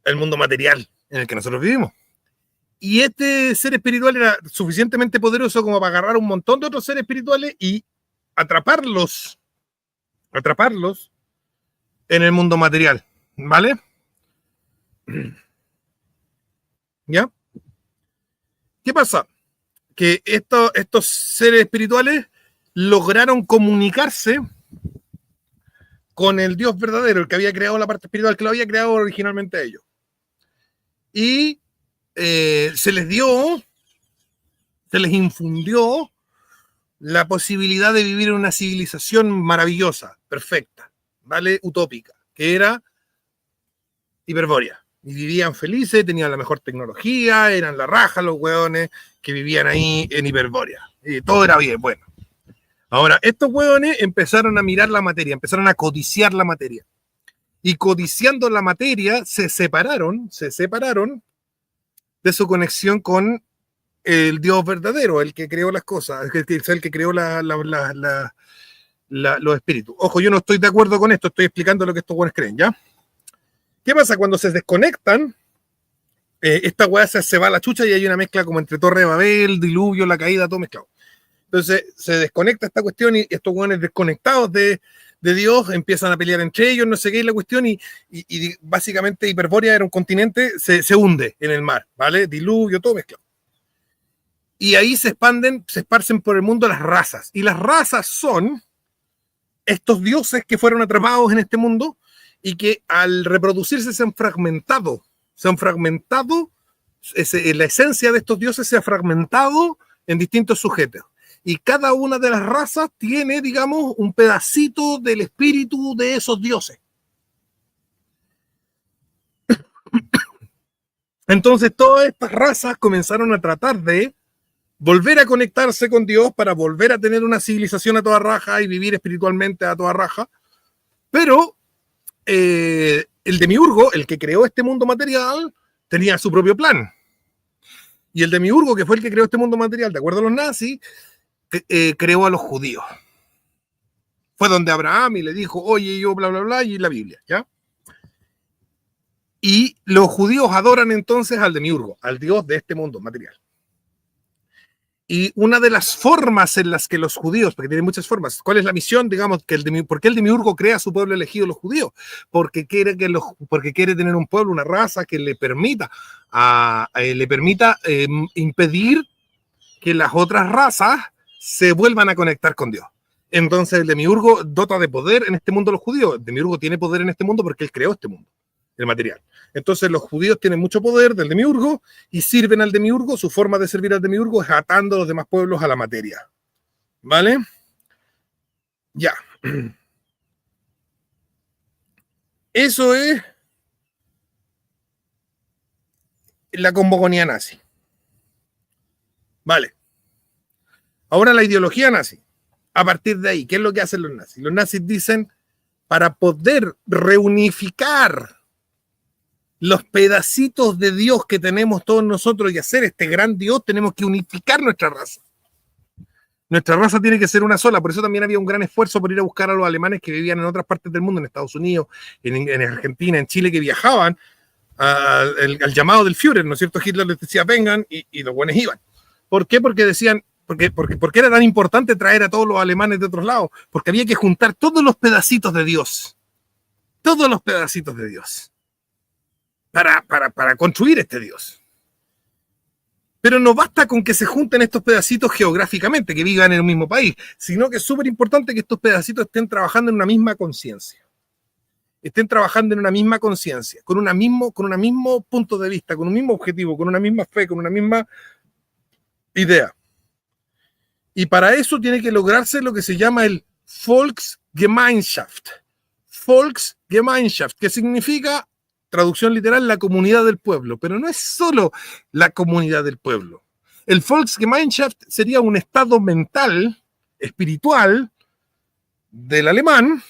el mundo material en el que nosotros vivimos. Y este ser espiritual era suficientemente poderoso como para agarrar un montón de otros seres espirituales y atraparlos en el mundo material, ¿vale? ¿Ya? ¿Qué pasa? Que estos seres espirituales lograron comunicarse con el Dios verdadero, el que había creado la parte espiritual, que lo había creado originalmente a ellos. Y se les infundió la posibilidad de vivir en una civilización maravillosa, perfecta, ¿vale? Utópica, que era Hiperbórea. Y vivían felices, tenían la mejor tecnología, eran la raja los hueones que vivían ahí en Hiperbórea. Y todo era bien, bueno. Ahora, estos hueones empezaron a mirar la materia, empezaron a codiciar la materia. Y codiciando la materia, se separaron de su conexión con el Dios verdadero, el que creó las cosas, el que creó los espíritus. Ojo, yo no estoy de acuerdo con esto, estoy explicando lo que estos hueones creen, ¿ya? ¿Qué pasa? Cuando se desconectan, esta weá se va a la chucha y hay una mezcla como entre Torre de Babel, diluvio, la caída, todo mezclado. Entonces se desconecta esta cuestión y estos weones desconectados de Dios empiezan a pelear entre ellos, no sé qué es la cuestión, y básicamente Hiperbórea era un continente, se hunde en el mar, ¿vale? Diluvio, todo mezclado. Y ahí se esparcen por el mundo las razas. Y las razas son estos dioses que fueron atrapados en este mundo y que al reproducirse se han fragmentado, la esencia de estos dioses se ha fragmentado en distintos sujetos. Y cada una de las razas tiene, digamos, un pedacito del espíritu de esos dioses. Entonces todas estas razas comenzaron a tratar de volver a conectarse con Dios para volver a tener una civilización a toda raja y vivir espiritualmente a toda raja. Pero el demiurgo, el que creó este mundo material, tenía su propio plan. Y el demiurgo, que fue el que creó este mundo material, de acuerdo a los nazis, creó a los judíos. fue donde Abraham y le dijo, oye, yo bla, bla, bla, y la Biblia, ¿ya? Y los judíos adoran entonces al demiurgo, al dios de este mundo material. Y una de las formas en las que los judíos, porque tiene muchas formas, ¿cuál es la misión? Digamos, ¿por qué el demiurgo crea su pueblo elegido, los judíos? Porque quiere tener un pueblo, una raza que le permita impedir que las otras razas se vuelvan a conectar con Dios. Entonces el demiurgo dota de poder en este mundo a los judíos. El demiurgo tiene poder en este mundo porque él creó este mundo, el material. Entonces los judíos tienen mucho poder del demiurgo y sirven al demiurgo. Su forma de servir al demiurgo es atando a los demás pueblos a la materia. ¿Vale? Ya. Eso es la cosmogonía nazi. Vale. Ahora la ideología nazi. A partir de ahí, ¿qué es lo que hacen los nazis? Los nazis dicen, para poder reunificar los pedacitos de Dios que tenemos todos nosotros y hacer este gran Dios, tenemos que unificar nuestra raza. Nuestra raza tiene que ser una sola. Por eso también había un gran esfuerzo por ir a buscar a los alemanes que vivían en otras partes del mundo, en Estados Unidos, en Argentina, en Chile, que viajaban al llamado del Führer, ¿no es cierto? Hitler les decía, vengan, y los buenos iban. ¿Por qué? Porque decían, ¿por qué era tan importante traer a todos los alemanes de otros lados? Porque había que juntar todos los pedacitos de Dios. Todos los pedacitos de Dios. Para construir este Dios. Pero no basta con que se junten estos pedacitos geográficamente, que vivan en el mismo país, sino que es súper importante que estos pedacitos estén trabajando en una misma conciencia. Estén trabajando en una misma conciencia, con un mismo punto de vista, con un mismo objetivo, con una misma fe, con una misma idea. Y para eso tiene que lograrse lo que se llama el Volksgemeinschaft. Volksgemeinschaft, que significa, traducción literal, la comunidad del pueblo. Pero no es solo la comunidad del pueblo. El Volksgemeinschaft sería un estado mental, espiritual, del alemán,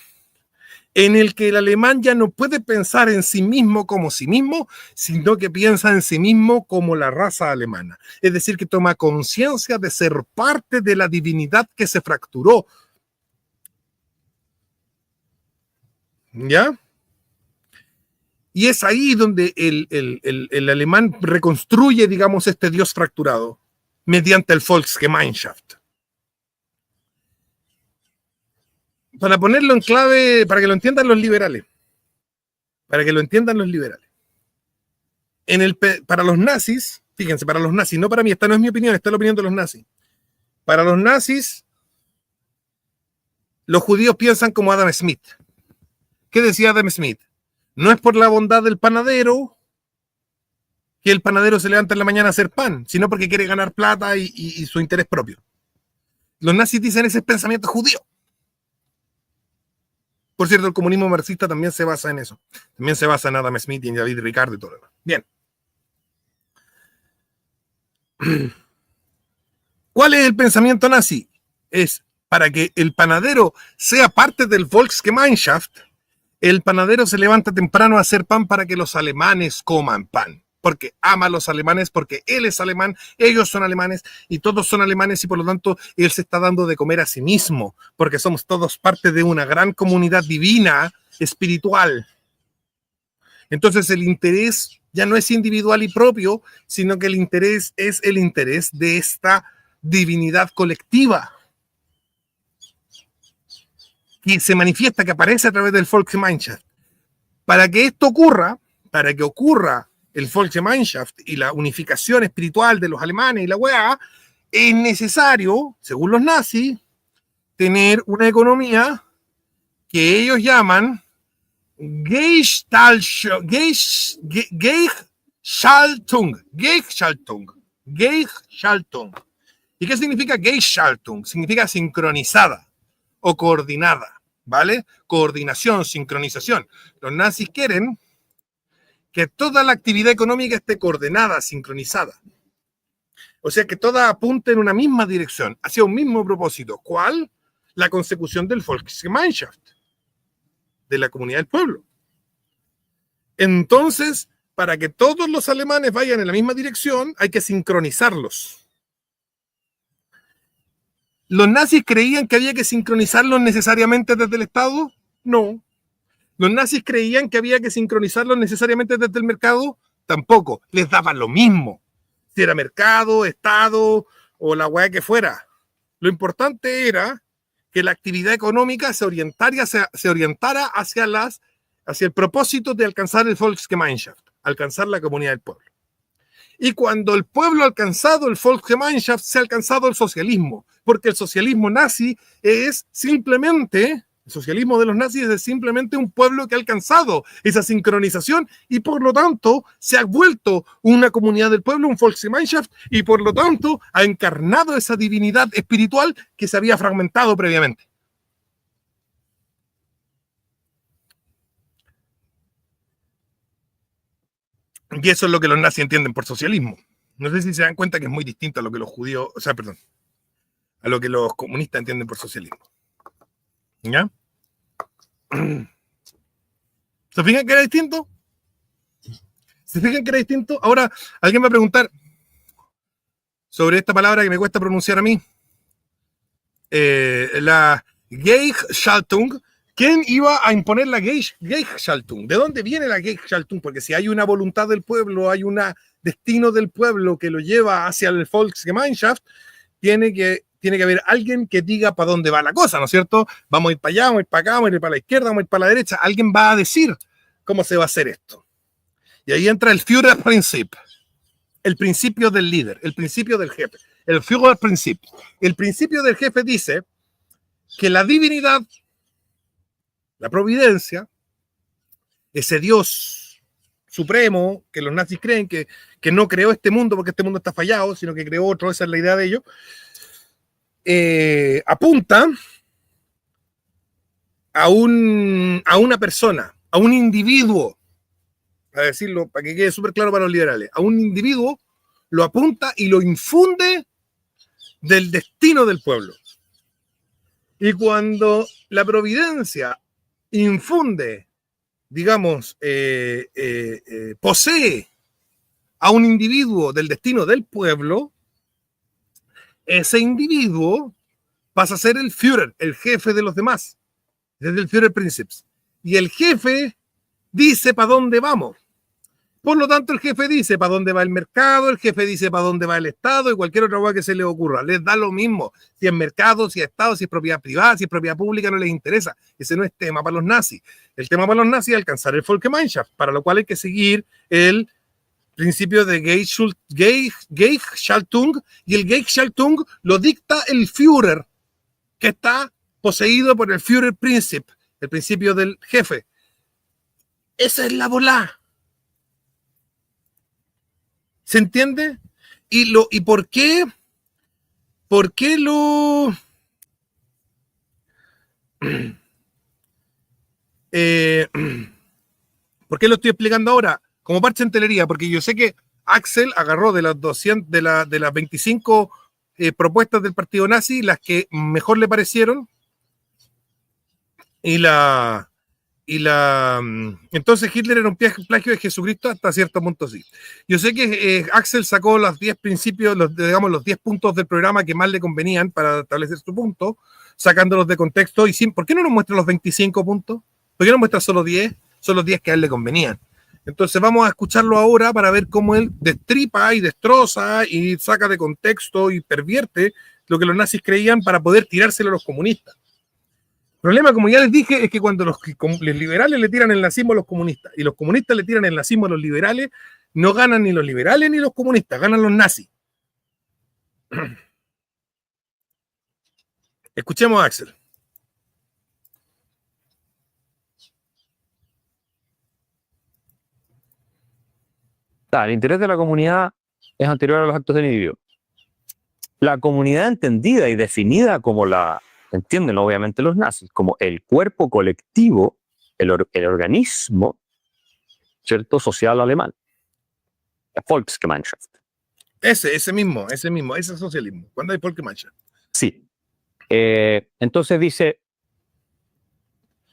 en el que el alemán ya no puede pensar en sí mismo como sí mismo, sino que piensa en sí mismo como la raza alemana. Es decir, que toma conciencia de ser parte de la divinidad que se fracturó. ¿Ya? Y es ahí donde el alemán reconstruye, digamos, este Dios fracturado, mediante el Volksgemeinschaft. Para ponerlo en clave, para que lo entiendan los liberales. Para que lo entiendan los liberales. Para los nazis, fíjense, para los nazis, no para mí, esta no es mi opinión, esta es la opinión de los nazis. Para los nazis, los judíos piensan como Adam Smith. ¿Qué decía Adam Smith? No es por la bondad del panadero que el panadero se levanta en la mañana a hacer pan, sino porque quiere ganar plata y su interés propio. Los nazis dicen ese pensamiento judío. Por cierto, el comunismo marxista también se basa en eso. También se basa en Adam Smith y en David Ricardo y todo lo demás. Bien. ¿Cuál es el pensamiento nazi? Es para que el panadero sea parte del Volksgemeinschaft, el panadero se levanta temprano a hacer pan para que los alemanes coman pan. Porque ama a los alemanes, porque él es alemán, ellos son alemanes y todos son alemanes y por lo tanto él se está dando de comer a sí mismo, porque somos todos parte de una gran comunidad divina, espiritual. Entonces el interés ya no es individual y propio, sino que el interés es el interés de esta divinidad colectiva que se manifiesta, que aparece a través del Volksgemeinschaft. Para que esto ocurra, para que ocurra el Volksgemeinschaft y la unificación espiritual de los alemanes y la weá, es necesario, según los nazis, tener una economía que ellos llaman Gleichschaltung. ¿Y qué significa Gleichschaltung? Significa sincronizada o coordinada, ¿vale? Coordinación, sincronización. Los nazis quieren que toda la actividad económica esté coordinada, sincronizada. O sea, que toda apunte en una misma dirección, hacia un mismo propósito. ¿Cuál? La consecución del Volksgemeinschaft, de la comunidad del pueblo. Entonces, para que todos los alemanes vayan en la misma dirección, hay que sincronizarlos. ¿Los nazis creían que había que sincronizarlos necesariamente desde el Estado? No. ¿Los nazis creían que había que sincronizarlos necesariamente desde el mercado? Tampoco. Les daba lo mismo. Si era mercado, Estado o la weá que fuera. Lo importante era que la actividad económica se orientara hacia el propósito de alcanzar el Volksgemeinschaft, alcanzar la comunidad del pueblo. Y cuando el pueblo ha alcanzado el Volksgemeinschaft, se ha alcanzado el socialismo, porque el socialismo nazi es simplemente, el socialismo de los nazis es simplemente un pueblo que ha alcanzado esa sincronización y por lo tanto se ha vuelto una comunidad del pueblo, un Volksgemeinschaft, y por lo tanto ha encarnado esa divinidad espiritual que se había fragmentado previamente. Y eso es lo que los nazis entienden por socialismo. No sé si se dan cuenta que es muy distinto a lo que los judíos, a lo que los comunistas entienden por socialismo. ¿Ya? ¿Se fijan que era distinto? ¿Se fijan que era distinto? Ahora, alguien va a preguntar sobre esta palabra que me cuesta pronunciar a mí. La Gleichschaltung. ¿Quién iba a imponer la Gleichschaltung? ¿De dónde viene la Gleichschaltung? Porque si hay una voluntad del pueblo, hay un destino del pueblo que lo lleva hacia el Volksgemeinschaft, tiene que haber alguien que diga para dónde va la cosa, ¿no es cierto? Vamos a ir para allá, vamos a ir para acá, vamos a ir para la izquierda, vamos a ir para la derecha. Alguien va a decir cómo se va a hacer esto. Y ahí entra el Führerprinzip, el principio del líder, el principio del jefe, el Führerprinzip. El principio del jefe dice que la divinidad, la providencia, ese Dios supremo que los nazis creen que no creó este mundo porque este mundo está fallado, sino que creó otro, esa es la idea de ellos, apunta a una persona, a un individuo, a decirlo para que quede súper claro para los liberales, a un individuo lo apunta y lo infunde del destino del pueblo. Y cuando la providencia infunde, digamos, posee a un individuo del destino del pueblo, ese individuo pasa a ser el Führer, el jefe de los demás, desde el Führerprinzip. Y el jefe dice para dónde vamos. Por lo tanto, el jefe dice para dónde va el mercado, el jefe dice para dónde va el Estado y cualquier otra cosa que se les ocurra. Les da lo mismo. Si es mercado, si es Estado, si es propiedad privada, si es propiedad pública, no les interesa. Ese no es tema para los nazis. El tema para los nazis es alcanzar el Volksgemeinschaft, para lo cual hay que seguir el principio de Gleichschaltung, y el Gleichschaltung lo dicta el Führer, que está poseído por el Führerprinzip, el principio del jefe. Esa es la volá. ¿Se entiende? ¿Y por qué? ¿Por qué lo...? ¿Por qué lo estoy explicando ahora? Como parte de entelería, porque yo sé que Axel agarró de las 200, de las 25 propuestas del partido nazi, las que mejor le parecieron, entonces Hitler era un plagio de Jesucristo hasta cierto punto, sí. Yo sé que Axel sacó los 10 principios, los 10 puntos del programa que más le convenían para establecer su punto, sacándolos de contexto. ¿Por qué no nos muestra los 25 puntos? ¿Por qué no muestra solo 10? Son los 10 que a él le convenían. Entonces vamos a escucharlo ahora para ver cómo él destripa y destroza y saca de contexto y pervierte lo que los nazis creían para poder tirárselo a los comunistas. El problema, como ya les dije, es que cuando los liberales le tiran el nazismo a los comunistas y los comunistas le tiran el nazismo a los liberales, no ganan ni los liberales ni los comunistas, ganan los nazis. Escuchemos a Axel.
El interés de la comunidad es anterior a los actos del individuo. La comunidad entendida y definida como la entienden obviamente los nazis, como el cuerpo colectivo, el organismo, ¿cierto?, social alemán. La Volksgemeinschaft.
Ese mismo, ese socialismo. ¿Cuándo hay Volksgemeinschaft?
Sí. Entonces dice,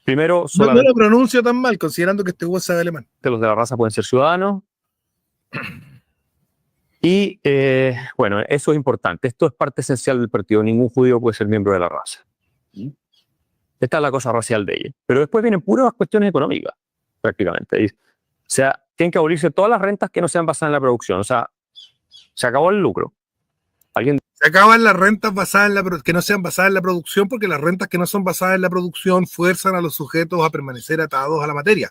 primero,
no lo pronuncio tan mal, considerando que este huevo sabe alemán.
Los de la raza pueden ser ciudadanos. Y bueno, eso es importante. Esto es parte esencial del partido. Ningún judío puede ser miembro de la raza. Esta es la cosa racial de ella. Pero después vienen puras cuestiones económicas, prácticamente. O sea, tienen que abolirse todas las rentas que no sean basadas en la producción. O sea, se acabó el lucro.
Se acaban las rentas basadas en que no sean basadas en la producción, porque las rentas que no son basadas en la producción fuerzan a los sujetos a permanecer atados a la materia.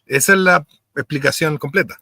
Esa es la explicación completa.